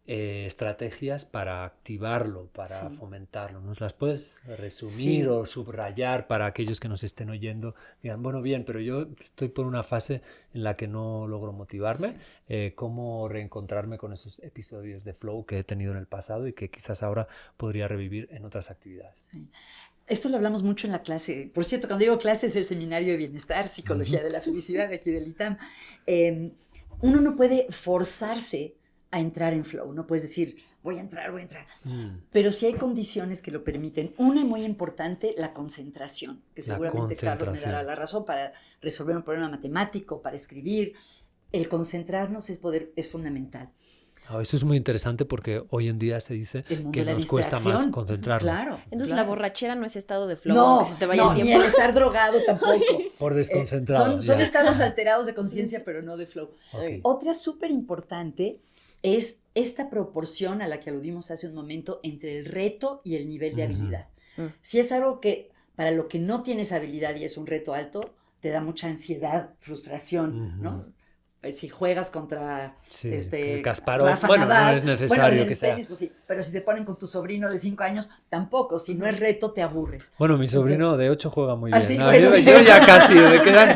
estrategias para activarlo, para fomentarlo. ¿Nos las puedes resumir o subrayar para aquellos que nos estén oyendo? Digan, bueno, bien, pero yo estoy por una fase en la que no logro motivarme. ¿Cómo reencontrarme con esos episodios de flow que he tenido en el pasado y que quizás ahora podría revivir en otras actividades? Sí. Esto lo hablamos mucho en la clase. Por cierto, cuando digo clase es el Seminario de Bienestar, Psicología de la Felicidad de aquí del ITAM. Uno no puede forzarse a entrar en flow. No puedes decir, voy a entrar. Pero sí hay condiciones que lo permiten. Una muy importante, la concentración, que seguramente Carlos me dará la razón para resolver un problema matemático, para escribir. El concentrarnos es fundamental. Eso es muy interesante porque hoy en día se dice que nos cuesta más concentrarnos. Claro. Entonces la borrachera no es estado de flow, que se te vaya el tiempo. Ni el estar drogado tampoco. Por desconcentrado. Son estados alterados de conciencia, pero no de flow. Otra súper importante es esta proporción a la que aludimos hace un momento entre el reto y el nivel de habilidad. Si es algo que para lo que no tienes habilidad y es un reto alto, te da mucha ansiedad, frustración, ¿no? Si juegas contra Kasparov, Rafa bueno, Nadal, no es necesario en que sea. tenis, pues sí, pero si te ponen con tu sobrino de 5 años, tampoco. Si no es reto, te aburres. Bueno, mi sobrino de 8 juega muy bien. Sí, no, bueno. yo ya casi me quedan.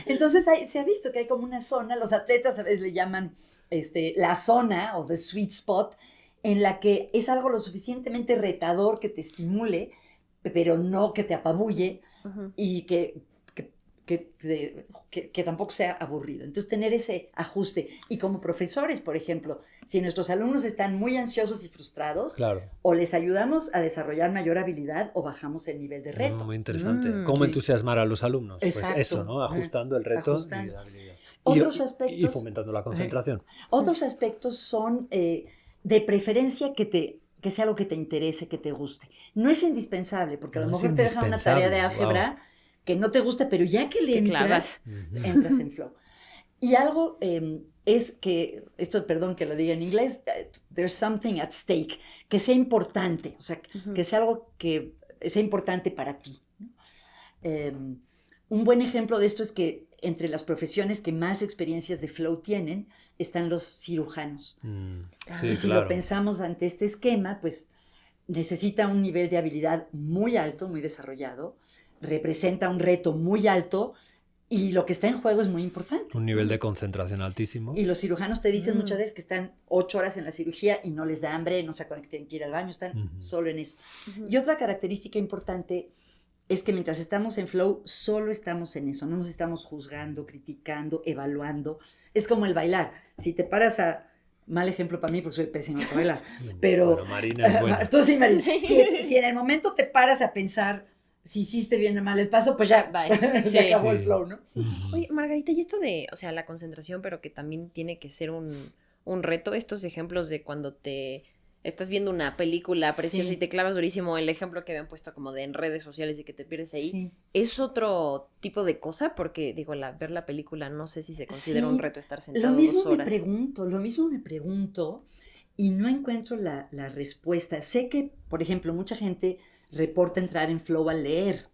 Entonces se ha visto que hay como una zona, los atletas a veces le llaman la zona o the sweet spot, en la que es algo lo suficientemente retador que te estimule, pero no que te apabulle y que tampoco sea aburrido. Entonces, tener ese ajuste. Y como profesores, por ejemplo, si nuestros alumnos están muy ansiosos y frustrados, o les ayudamos a desarrollar mayor habilidad o bajamos el nivel de reto. Muy interesante. ¿Cómo entusiasmar a los alumnos? Exacto. Pues eso, ¿no? Ajustando el reto y la habilidad. Otros aspectos... Y fomentando la concentración. Otros aspectos son de preferencia que sea algo que te interese, que te guste. No es indispensable, porque a lo mejor te dejan una tarea de álgebra que no te gusta, pero ya que le entras en flow. Y algo es que, perdón que lo diga en inglés, there's something at stake, que sea importante, o sea, que sea algo que sea importante para ti. Un buen ejemplo de esto es que entre las profesiones que más experiencias de flow tienen están los cirujanos. Y si lo pensamos ante este esquema, pues necesita un nivel de habilidad muy alto, muy desarrollado, representa un reto muy alto y lo que está en juego es muy importante. Un nivel de concentración altísimo. Y los cirujanos te dicen muchas veces que están 8 horas en la cirugía y no les da hambre, no se acuerdan que tienen que ir al baño, están solo en eso. Y otra característica importante es que mientras estamos en flow, solo estamos en eso, no nos estamos juzgando, criticando, evaluando. Es como el bailar. Si te paras a... Mal ejemplo para mí porque soy pésima para bailar, pero... Bueno, Marina es buena. Tú sí, Marina. Si en el momento te paras a pensar si hiciste bien o mal el paso, pues ya se acabó el flow, ¿no? Oye, Margarita, y esto de, o sea, la concentración, pero que también tiene que ser un reto, estos ejemplos de cuando te estás viendo una película preciosa Sí. y te clavas durísimo, el ejemplo que habían puesto como de en redes sociales y que te pierdes ahí, Sí. ¿es otro tipo de cosa? Porque, digo, ver la película no sé si se considera Sí. un reto estar sentado Lo mismo 2 horas. lo mismo me pregunto y no encuentro la respuesta. Sé que, por ejemplo, mucha gente reporta entrar en flow al leer,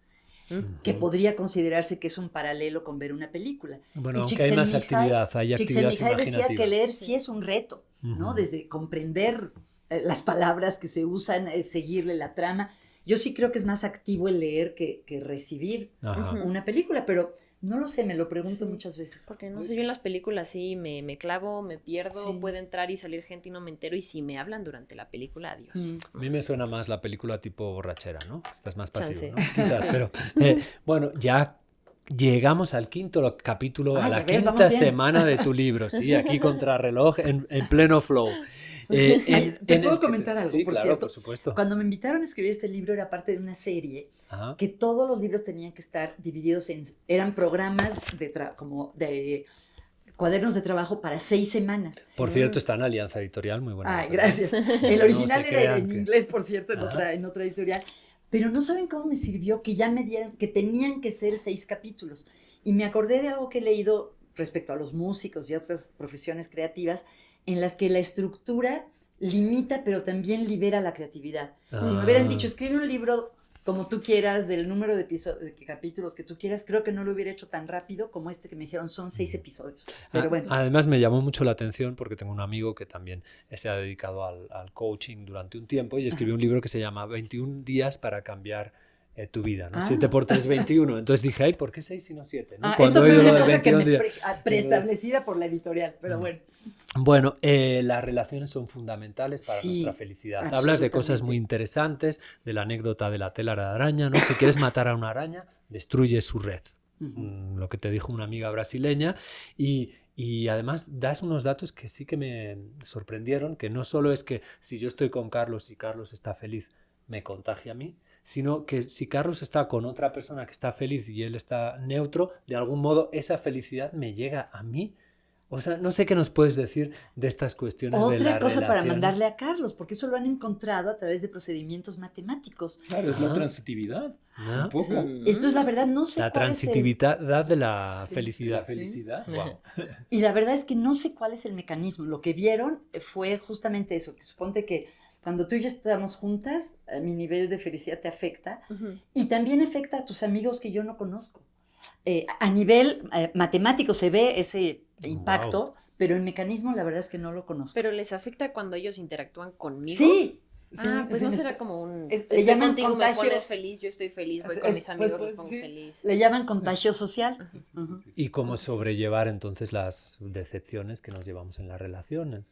que podría considerarse que es un paralelo con ver una película. Bueno, Y aunque hay más actividad, hay actividad Csikszentmihalyi decía imaginativa. que leer sí es un reto, ¿no? Desde comprender las palabras que se usan, seguirle la trama. Yo sí creo que es más activo el leer que recibir Ajá. una película, pero no lo sé, me lo pregunto muchas veces. Porque no sé, yo en las películas sí me clavo, me pierdo, Sí. puede entrar y salir gente y no me entero, y si me hablan durante la película, adiós. A mí me suena más la película tipo borrachera, ¿no? Estás más pasivo, Chance. ¿no? Quizás, pero bueno, ya llegamos al 5º capítulo, a Ah, la ya ves, quinta vamos bien. semana de tu libro, sí, aquí contrarreloj en pleno flow. Ay, ¿te en puedo el que comentar algo, sí, por claro, cierto? por supuesto. Cuando me invitaron a escribir este libro era parte de una serie Ajá. que todos los libros tenían que estar divididos eran programas como de cuadernos de trabajo para 6 semanas. Por cierto, está en Alianza Editorial, muy buena. Ay, editorial. gracias. El No original se era crean en que- inglés, por cierto, Ajá. en otra editorial. Pero no saben cómo me sirvió que ya me dieran, que tenían que ser 6 capítulos. Y me acordé de algo que he leído respecto a los músicos y otras profesiones creativas, en las que la estructura limita, pero también libera la creatividad. Si me hubieran dicho, escribe un libro como tú quieras, del número de capítulos que tú quieras, creo que no lo hubiera hecho tan rápido como este que me dijeron, son 6 episodios. Pero bueno. Además me llamó mucho la atención porque tengo un amigo que también se ha dedicado al coaching durante un tiempo y escribió un libro que se llama 21 días para cambiar tu vida, ¿no? 7 por 3, 21. Entonces dije, ay, ¿por qué 6 y no 7? ¿no? Esto fue oigo una lo de cosa que 21 me días. preestablecida por la editorial, pero bueno. Bueno, las relaciones son fundamentales para Sí, nuestra felicidad. Hablas de cosas muy interesantes, de la anécdota de la tela de araña, ¿no? Si quieres matar a una araña, destruye su red. Lo que te dijo una amiga brasileña. Y además das unos datos que sí que me sorprendieron, que no solo es que si yo estoy con Carlos y Carlos está feliz, me contagia a mí, sino que si Carlos está con otra persona que está feliz y él está neutro, de algún modo esa felicidad me llega a mí. O sea, no sé qué nos puedes decir de estas cuestiones de la Otra cosa para relación. mandarle a Carlos, porque eso lo han encontrado a través de procedimientos matemáticos. Claro, es la transitividad. ¿No? Un poco. Entonces, la verdad, no sé La cuál es el... transitividad de la felicidad. La felicidad. Wow. Y la verdad es que no sé cuál es el mecanismo. Lo que vieron fue justamente eso, que suponte que cuando tú y yo estamos juntas, mi nivel de felicidad te afecta y también afecta a tus amigos que yo no conozco. A nivel matemático se ve ese impacto, pero el mecanismo la verdad es que no lo conozco. Pero les afecta cuando ellos interactúan conmigo. Sí. Pues sí, no será como un... le estoy llaman contigo, contagio. me pones feliz, yo estoy feliz, voy con mis amigos, los pongo sí. feliz. Le llaman contagio social. Y cómo sobrellevar entonces las decepciones que nos llevamos en las relaciones,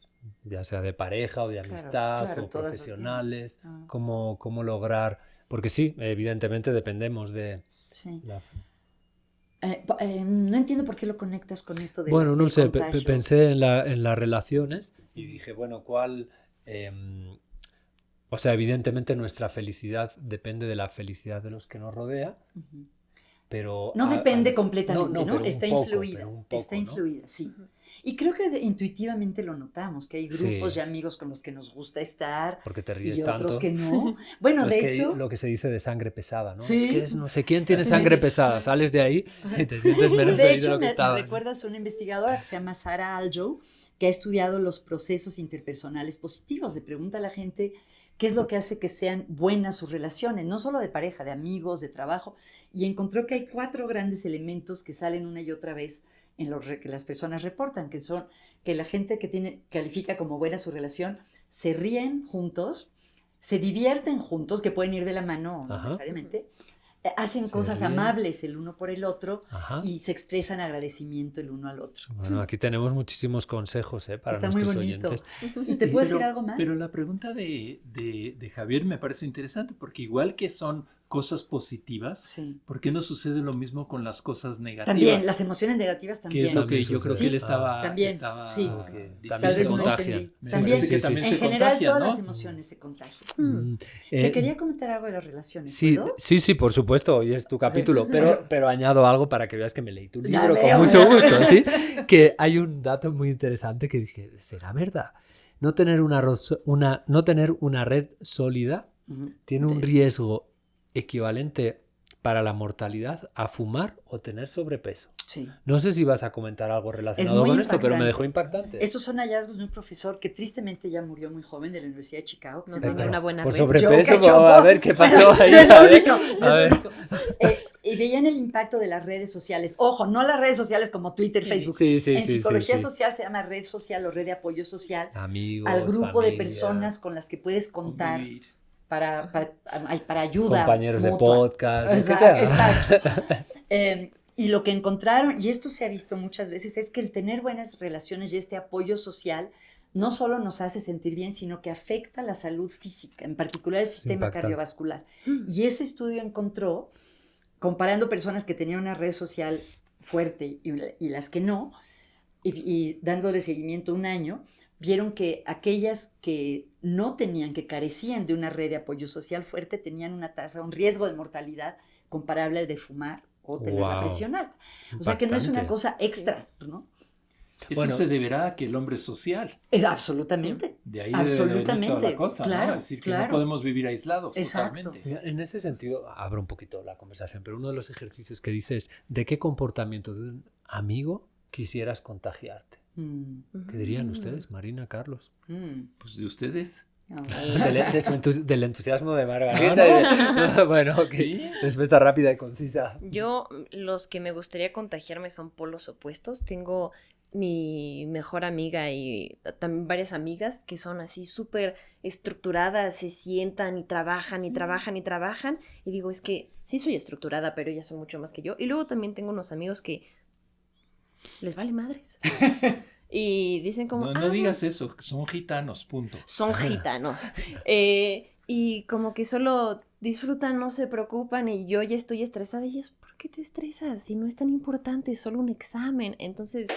ya sea de pareja o de amistad claro, o todas lo profesionales, tienen. cómo lograr, porque sí, evidentemente dependemos de... Sí. la- No entiendo por qué lo conectas con esto de Bueno, no del sé, contagio. pensé en las relaciones y dije, bueno, o sea, evidentemente nuestra felicidad depende de la felicidad de los que nos rodea, Ujú. pero... No depende completamente, ¿no? pero un Está poco, influida. pero un poco, Está ¿no? influida, sí. Y creo que intuitivamente lo notamos, que hay grupos Sí. de amigos con los que nos gusta estar Porque te ríes y otros tanto. que no. Bueno, Es de que hecho... lo que se dice de sangre pesada, ¿no? Sí. Es que no sé quién tiene sangre pesada, sales de ahí y te sientes menos De feliz de hecho, lo que me estaba. recuerdas una investigadora que se llama Sarah Aljoe, que ha estudiado los procesos interpersonales positivos. Le pregunta a la gente qué es lo que hace que sean buenas sus relaciones, no solo de pareja, de amigos, de trabajo, y encontró que hay 4 grandes elementos que salen una y otra vez en lo que las personas reportan, que son que la gente que califica como buena su relación, se ríen juntos, se divierten juntos, que pueden ir de la mano no Ajá. necesariamente, hacen Se cosas ríen. amables el uno por el otro Ajá. y se expresan agradecimiento el uno al otro. Bueno, aquí tenemos muchísimos consejos para Está muy nuestros bonito. oyentes. ¿Y te puedo decir Pero- algo más? Pero la pregunta de Javier me parece interesante, porque igual que son cosas positivas, Sí. ¿por qué no sucede lo mismo con las cosas negativas? También, las emociones negativas Que también. es lo que También yo creo sucede. que él Sí, estaba... también, estaba sí. Que diciendo. también Tal se vez no contagia. entendí. Me También, parece que sí, también sí. En se general, contagia, todas ¿no? las emociones se contagian. Mm, Te quería comentar algo de las relaciones, Sí, ¿puedo? sí, por supuesto, hoy es tu capítulo, pero añado algo para que veas que me leí tu Ya libro veo. con mucho gusto, ¿sí? Que hay un dato muy interesante que dije, ¿será verdad? no tener no tener una red sólida tiene un riesgo equivalente para la mortalidad a fumar o tener sobrepeso. Sí. No sé si vas a comentar algo relacionado con esto, pero me dejó impactante. Estos son hallazgos de un profesor que tristemente ya murió muy joven de la Universidad de Chicago. No tenía una buena por red. sobrepeso, a ver qué pasó ahí. No es lo único. Y veían el impacto de las redes sociales. Ojo, no las redes sociales como Twitter, Facebook. Sí, en psicología social se llama red social o red de apoyo social. Amigos, al grupo familia, de personas con las que puedes contar para ayuda. Compañeros mutua. de podcast. Exacto. Y lo que encontraron, y esto se ha visto muchas veces, es que el tener buenas relaciones y este apoyo social no solo nos hace sentir bien, sino que afecta la salud física, en particular el sistema cardiovascular. Y ese estudio encontró, comparando personas que tenían una red social fuerte y las que no, y dándole seguimiento un año, vieron que aquellas que no tenían, que carecían de una red de apoyo social fuerte, tenían una tasa, un riesgo de mortalidad comparable al de fumar o tener la presión alta. O sea que no es una cosa extra, ¿no? Eso se deberá a que el hombre es social. Es absolutamente. De ahí debe venir toda la cosa, claro, ¿no? Es decir, que no podemos vivir aislados. Exacto. Totalmente. En ese sentido, abro un poquito la conversación, pero uno de los ejercicios que dice es ¿de qué comportamiento de un amigo quisieras contagiarte? ¿Qué dirían ustedes, Marina, Carlos? Pues de ustedes. Del entusiasmo de Margarita. Bueno, ok. ¿Sí? Respuesta rápida y concisa. Yo, los que me gustaría contagiarme son polos opuestos. Tengo mi mejor amiga y también varias amigas que son así súper estructuradas, se sientan y trabajan y trabajan y trabajan. Y digo, es que sí soy estructurada, pero ellas son mucho más que yo. Y luego también tengo unos amigos que les vale madres. Y dicen como... No digas eso, son gitanos, punto. Son gitanos. Y como que solo disfrutan, no se preocupan y yo ya estoy estresada. Y ellos, ¿por qué te estresas? Si no es tan importante, es solo un examen. Entonces,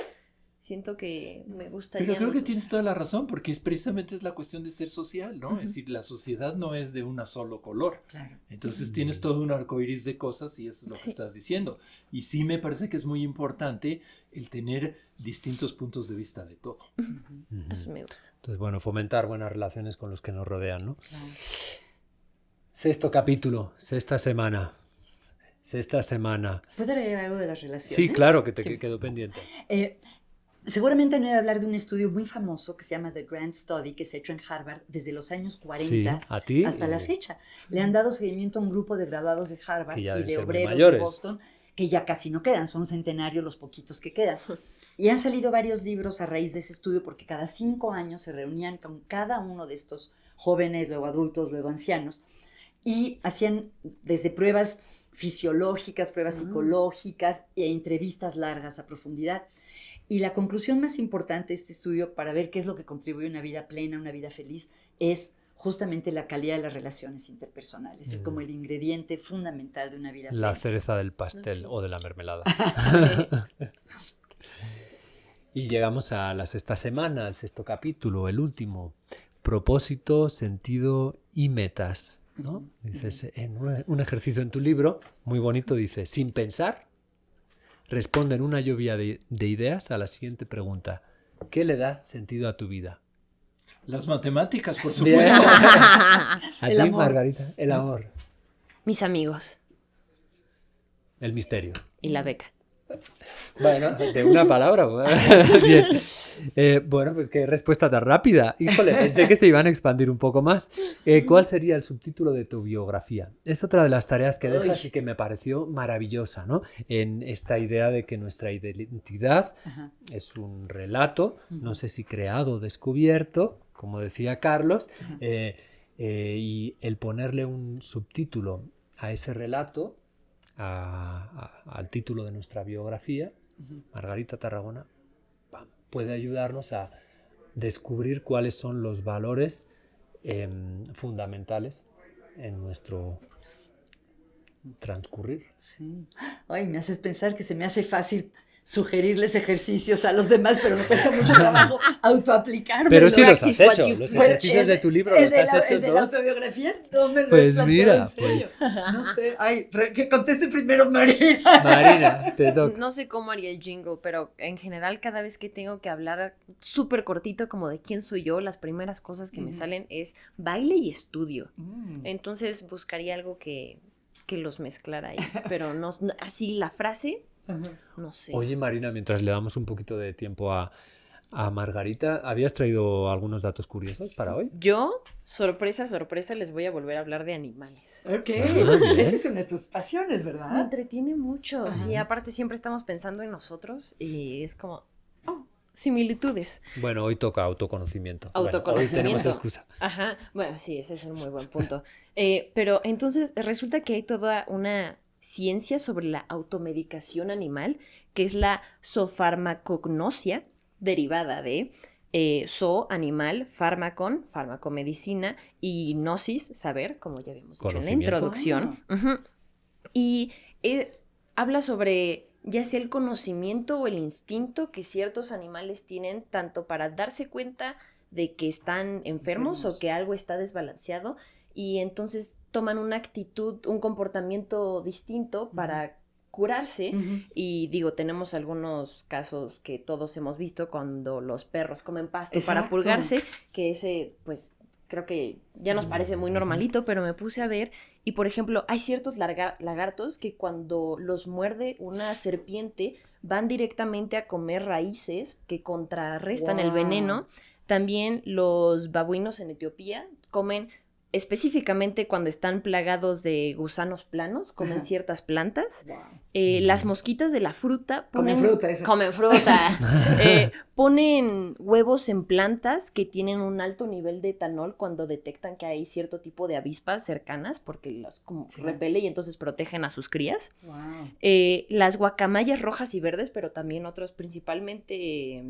siento que me gustaría... Pero creo que tienes toda la razón, porque precisamente es la cuestión de ser social, ¿no? Es decir, la sociedad no es de un solo color. Claro. Entonces tienes todo un arcoíris de cosas y eso es lo que estás diciendo. Y sí me parece que es muy importante el tener distintos puntos de vista de todo. Eso me gusta. Entonces, bueno, fomentar buenas relaciones con los que nos rodean, ¿no? Claro. Sexto capítulo, sexta semana. ¿Puedo agregar algo de las relaciones? Sí, claro, que te quedó pendiente. Seguramente no voy a hablar de un estudio muy famoso que se llama The Grant Study, que se ha hecho en Harvard desde los años 40 hasta la fecha. Le han dado seguimiento a un grupo de graduados de Harvard y de obreros de Boston, que ya casi no quedan, son centenarios los poquitos que quedan. Y han salido varios libros a raíz de ese estudio porque cada 5 años se reunían con cada uno de estos jóvenes, luego adultos, luego ancianos, y hacían desde pruebas fisiológicas, pruebas psicológicas e entrevistas largas a profundidad. Y la conclusión más importante de este estudio para ver qué es lo que contribuye a una vida plena, una vida feliz, es justamente la calidad de las relaciones interpersonales. Es como el ingrediente fundamental de una vida plena. La cereza del pastel o de la mermelada. Y llegamos a la sexta semana, al sexto capítulo, el último. Propósito, sentido y metas, ¿no? Dices, en un ejercicio en tu libro, muy bonito, dice, sin pensar, responde en una lluvia de ideas a la siguiente pregunta. ¿Qué le da sentido a tu vida? Las matemáticas, por supuesto. ¿A ti, Margarita? El amor. Mis amigos. El misterio. Y la beca. Bueno, de una palabra. Bien. Bueno, pues qué respuesta tan rápida. Híjole, pensé que se iban a expandir un poco más. ¿Cuál sería el subtítulo de tu biografía? Es otra de las tareas que dejas y que me pareció maravillosa, ¿no? En esta idea de que nuestra identidad es un relato, no sé si creado o descubierto, como decía Carlos, y el ponerle un subtítulo a ese relato, al título de nuestra biografía, Margarita Tarragona, puede ayudarnos a descubrir cuáles son los valores fundamentales en nuestro transcurrir. Sí. Ay, me haces pensar que se me hace fácil sugerirles ejercicios a los demás, pero me cuesta mucho trabajo autoaplicarme. Pero sí los has hecho, los ejercicios de tu libro los has hecho todos. ¿El de la autobiografía? No me lo pues he mira, en serio. pues. No sé, que conteste primero Marina. Marina, te toca. No sé cómo haría el jingle, pero en general cada vez que tengo que hablar súper cortito como de quién soy yo, las primeras cosas que me salen es baile y estudio. Entonces buscaría algo que los mezclara ahí, pero no así la frase, no sé. Oye, Marina, mientras le damos un poquito de tiempo a Margarita, ¿habías traído algunos datos curiosos para hoy? Yo, sorpresa, les voy a volver a hablar de animales. Ok, esa es una de tus pasiones, ¿verdad? Me entretiene mucho, sí, aparte siempre estamos pensando en nosotros y es como, similitudes. Bueno, hoy toca autoconocimiento. Autoconocimiento. Bueno, hoy tenemos excusa. Ajá, bueno, sí, ese es un muy buen punto. Pero entonces resulta que hay toda una ciencia sobre la automedicación animal, que es la zoofarmacognosia, derivada de zo, animal, fármacon, farmacomedicina, y gnosis, saber, como ya habíamos dicho en la introducción. Y habla sobre ya sea el conocimiento o el instinto que ciertos animales tienen tanto para darse cuenta de que están enfermos o que algo está desbalanceado, y entonces toman una actitud, un comportamiento distinto para curarse. Y digo, tenemos algunos casos que todos hemos visto cuando los perros comen pasto para purgarse, que ese pues creo que ya nos parece muy normalito, pero me puse a ver y por ejemplo hay ciertos lagartos que cuando los muerde una serpiente van directamente a comer raíces que contrarrestan el veneno. También los babuinos en Etiopía comen específicamente cuando están plagados de gusanos planos, comen ciertas plantas. Las mosquitas de la fruta ponen huevos en plantas que tienen un alto nivel de etanol cuando detectan que hay cierto tipo de avispas cercanas, porque las repele y entonces protegen a sus crías. Las guacamayas rojas y verdes, pero también otros, principalmente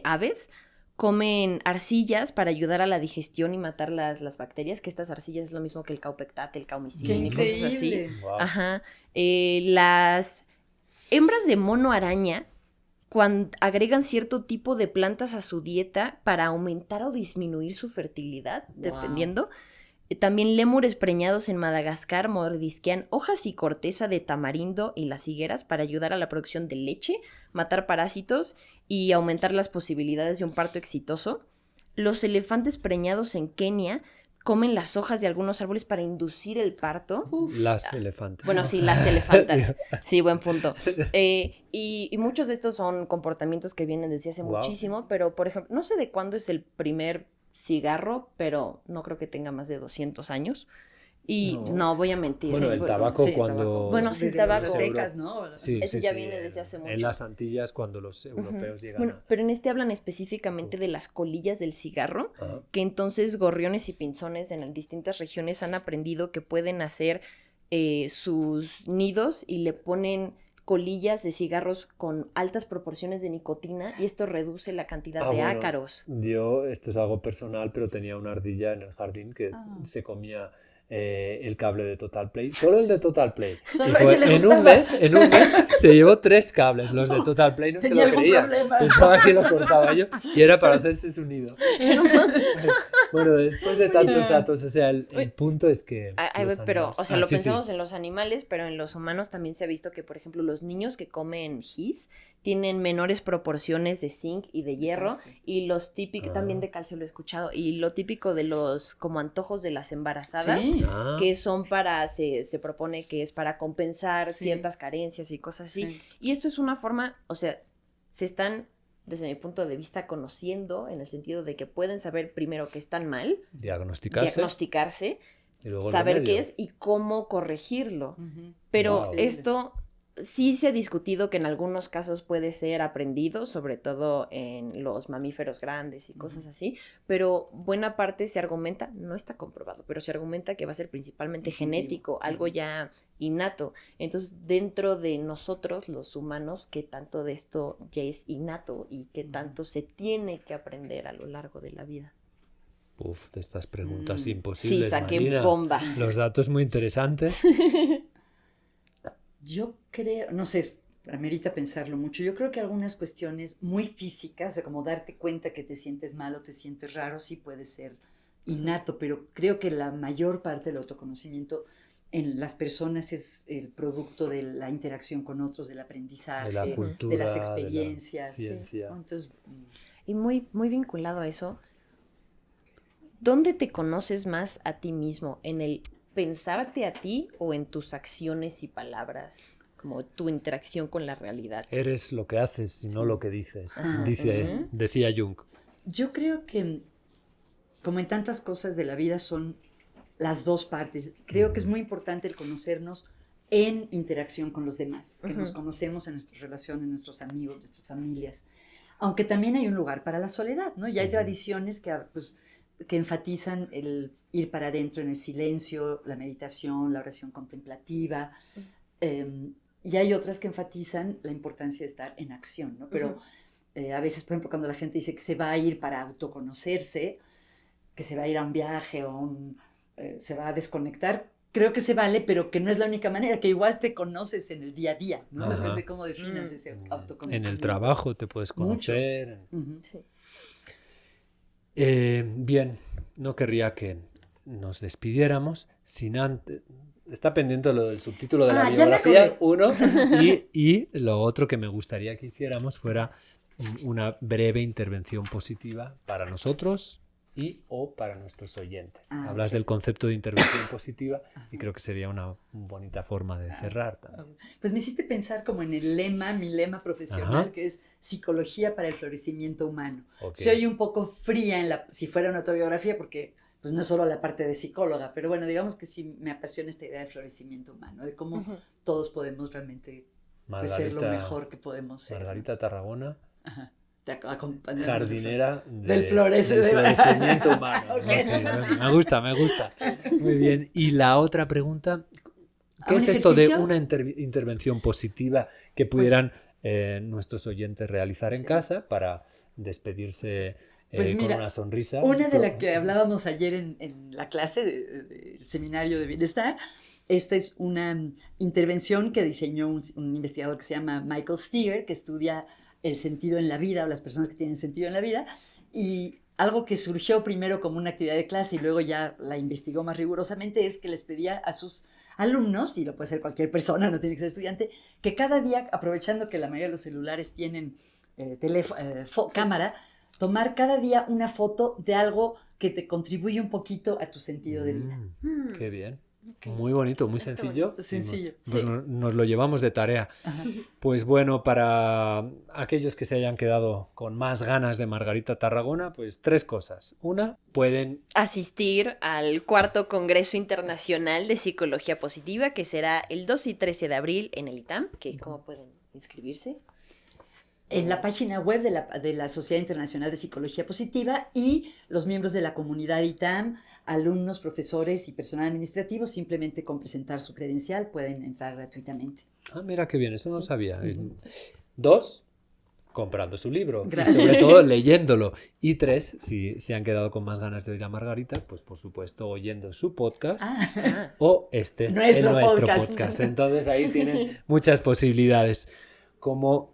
aves, comen arcillas para ayudar a la digestión y matar las bacterias, que estas arcillas es lo mismo que el caupectate, el caumicin y cosas así. Wow. Ajá. Las hembras de mono araña, cuando agregan cierto tipo de plantas a su dieta para aumentar o disminuir su fertilidad, dependiendo. También lémures preñados en Madagascar mordisquean hojas y corteza de tamarindo y las higueras para ayudar a la producción de leche, matar parásitos y aumentar las posibilidades de un parto exitoso. Los elefantes preñados en Kenia comen las hojas de algunos árboles para inducir el parto. Las elefantes. Bueno, sí, las elefantas. Sí, buen punto. Y muchos de estos son comportamientos que vienen desde hace muchísimo, pero por ejemplo, no sé de cuándo es el primer cigarro, pero no creo que tenga más de 200 años. Y no voy a mentir. Bueno, el tabaco cuando... Bueno, sí, el tabaco. Ese ya viene desde hace mucho. En las Antillas cuando los europeos llegan Bueno, pero en este hablan específicamente de las colillas del cigarro, que entonces gorriones y pinzones en distintas regiones han aprendido que pueden hacer sus nidos y le ponen colillas de cigarros con altas proporciones de nicotina y esto reduce la cantidad de ácaros. Yo, esto es algo personal, pero tenía una ardilla en el jardín que se comía el cable de Total Play, solo el de Total Play. En un mes se llevó 3 cables, los de Total Play no se lo creía, pensaba que lo cortaba yo y era para hacerse su nido. Bueno, después de tantos datos, o sea, el punto es que pero, o sea, lo pensamos en los animales, pero en los humanos también se ha visto que, por ejemplo, los niños que comen gis tienen menores proporciones de zinc y de hierro, y los típicos, también de calcio lo he escuchado, y lo típico de los como antojos de las embarazadas, que son para, se propone que es para compensar ciertas carencias y cosas así, y esto es una forma, o sea, se están, desde mi punto de vista, conociendo, en el sentido de que pueden saber primero que están mal, diagnosticarse, y luego saber qué es y cómo corregirlo, pero esto... Sí se ha discutido que en algunos casos puede ser aprendido, sobre todo en los mamíferos grandes y cosas así, pero buena parte se argumenta, no está comprobado, pero se argumenta que va a ser principalmente genético, algo ya innato. Entonces, dentro de nosotros, los humanos, ¿qué tanto de esto ya es innato y qué tanto se tiene que aprender a lo largo de la vida? De estas preguntas imposibles, sí, saqué Marina. Bomba. Los datos muy interesantes. Yo creo, no sé, amerita pensarlo mucho. Yo creo que algunas cuestiones muy físicas, o sea, como darte cuenta que te sientes mal o te sientes raro, sí puede ser innato, pero creo que la mayor parte del autoconocimiento en las personas es el producto de la interacción con otros, del aprendizaje, de la cultura, de las experiencias. de la ciencia. ¿No? Entonces, Y muy, muy vinculado a eso, ¿dónde te conoces más a ti mismo? ¿En el pensarte a ti o en tus acciones y palabras? Como tu interacción con la realidad. Eres lo que haces y no lo que dices, Ah, decía Jung. yo creo que, como en tantas cosas de la vida, son las dos partes. Creo que es muy importante el conocernos en interacción con los demás, que nos conocemos en nuestras relaciones, nuestros amigos, nuestras familias. Aunque también hay un lugar para la soledad, ¿no? Y hay tradiciones que enfatizan el ir para adentro en el silencio, la meditación, la oración contemplativa. Y hay otras que enfatizan la importancia de estar en acción, ¿no? Pero a veces, por ejemplo, cuando la gente dice que se va a ir para autoconocerse, que se va a ir a un viaje o se va a desconectar, creo que se vale, pero que no es la única manera, que igual te conoces en el día a día, ¿no? Depende de cómo definas ese autoconocimiento. En el trabajo te puedes conocer. Sí. Bien, no querría que nos despidiéramos sin antes... Está pendiente lo del subtítulo de la bibliografía, uno, y lo otro que me gustaría que hiciéramos fuera una breve intervención positiva para nosotros y o para nuestros oyentes. Hablas del concepto de intervención positiva y creo que sería una bonita forma de cerrar también. Pues me hiciste pensar como en mi lema profesional, que es psicología para el florecimiento humano. Okay. Se oye un poco fría si fuera una autobiografía porque pues no es solo la parte de psicóloga, pero bueno, digamos que sí me apasiona esta idea del florecimiento humano, de cómo todos podemos realmente ser lo mejor que podemos ser. Margarita Tarragona. Ajá. Jardinera del florecimiento humano. Okay. Me gusta. Muy bien. Y la otra pregunta, ¿qué es esto de una intervención positiva que pudieran nuestros oyentes realizar en casa para despedirse pues mira, con una sonrisa? Una de las que hablábamos ayer en la clase del seminario de bienestar, esta es una intervención que diseñó un investigador que se llama Michael Steger, que estudia el sentido en la vida o las personas que tienen sentido en la vida, y algo que surgió primero como una actividad de clase y luego ya la investigó más rigurosamente es que les pedía a sus alumnos, y lo puede ser cualquier persona, no tiene que ser estudiante, que cada día, aprovechando que la mayoría de los celulares tienen cámara, tomar cada día una foto de algo que te contribuye un poquito a tu sentido de vida. Qué bien. Okay. Muy bonito, muy sencillo. Sencillo. Pues nos lo llevamos de tarea. Ajá. Pues bueno, para aquellos que se hayan quedado con más ganas de Margarita Tarragona, pues 3 cosas. Una, pueden asistir al 4º Congreso Internacional de Psicología Positiva, que será el 2 y 13 de abril en el ITAM. ¿Cómo pueden inscribirse? En la página web de la Sociedad Internacional de Psicología Positiva, y los miembros de la comunidad ITAM, alumnos, profesores y personal administrativo, simplemente con presentar su credencial pueden entrar gratuitamente. Mira qué bien, eso no sabía. 2, comprando su libro. Gracias. Y sobre todo leyéndolo. Y 3, si se han quedado con más ganas de oír a Margarita, pues por supuesto oyendo su podcast o nuestro podcast. Entonces ahí tienen muchas posibilidades. Como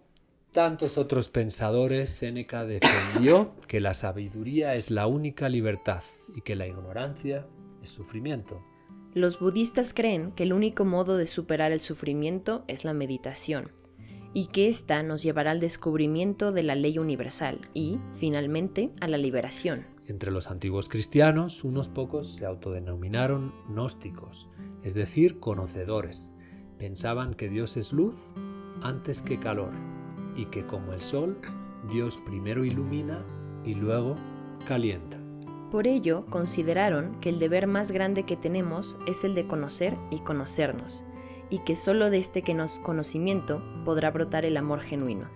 tantos otros pensadores, Séneca defendió que la sabiduría es la única libertad y que la ignorancia es sufrimiento. Los budistas creen que el único modo de superar el sufrimiento es la meditación, y que ésta nos llevará al descubrimiento de la ley universal y, finalmente, a la liberación. Entre los antiguos cristianos, unos pocos se autodenominaron gnósticos, es decir, conocedores. Pensaban que Dios es luz antes que calor, y que como el sol, Dios primero ilumina y luego calienta. Por ello, consideraron que el deber más grande que tenemos es el de conocer y conocernos, y que solo de este conocimiento podrá brotar el amor genuino.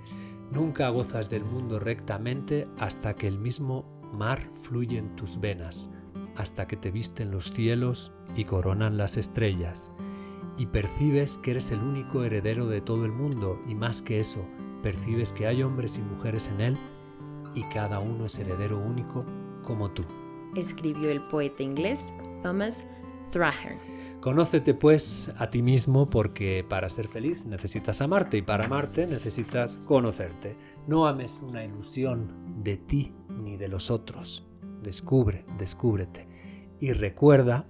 Nunca gozas del mundo rectamente hasta que el mismo mar fluye en tus venas, hasta que te visten los cielos y coronan las estrellas, y percibes que eres el único heredero de todo el mundo, y más que eso, percibes que hay hombres y mujeres en él y cada uno es heredero único como tú. Escribió el poeta inglés Thomas Traherne. Conócete pues a ti mismo, porque para ser feliz necesitas amarte y para amarte necesitas conocerte. No ames una ilusión de ti ni de los otros. Descúbrete. Y recuerda,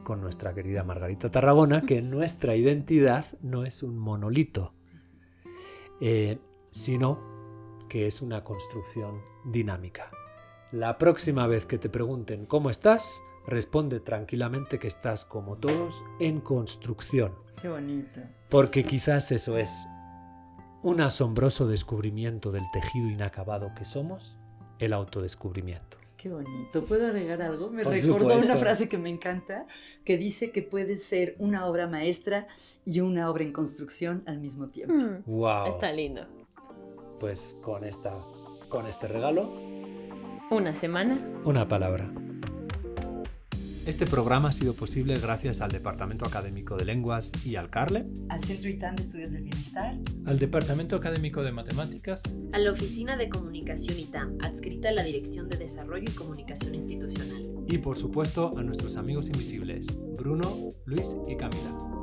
con nuestra querida Margarita Tarragona, que nuestra identidad no es un monolito, sino que es una construcción dinámica. La próxima vez que te pregunten cómo estás, responde tranquilamente que estás, como todos, en construcción. Qué bonito. Porque quizás eso es un asombroso descubrimiento del tejido inacabado que somos, el autodescubrimiento. Qué bonito. ¿Puedo agregar algo? Me Por recordó supuesto. una frase que me encanta, que dice que puede ser una obra maestra y una obra en construcción al mismo tiempo. ¡Wow! Está lindo. Pues con este regalo, Una semana. una palabra. Este programa ha sido posible gracias al Departamento Académico de Lenguas y al CARLE, Al Centro ITAM de Estudios del Bienestar, Al Departamento Académico de Matemáticas, A la Oficina de Comunicación ITAM, adscrita a la Dirección de Desarrollo y Comunicación Institucional. y por supuesto a nuestros amigos invisibles, Bruno, Luis y Camila.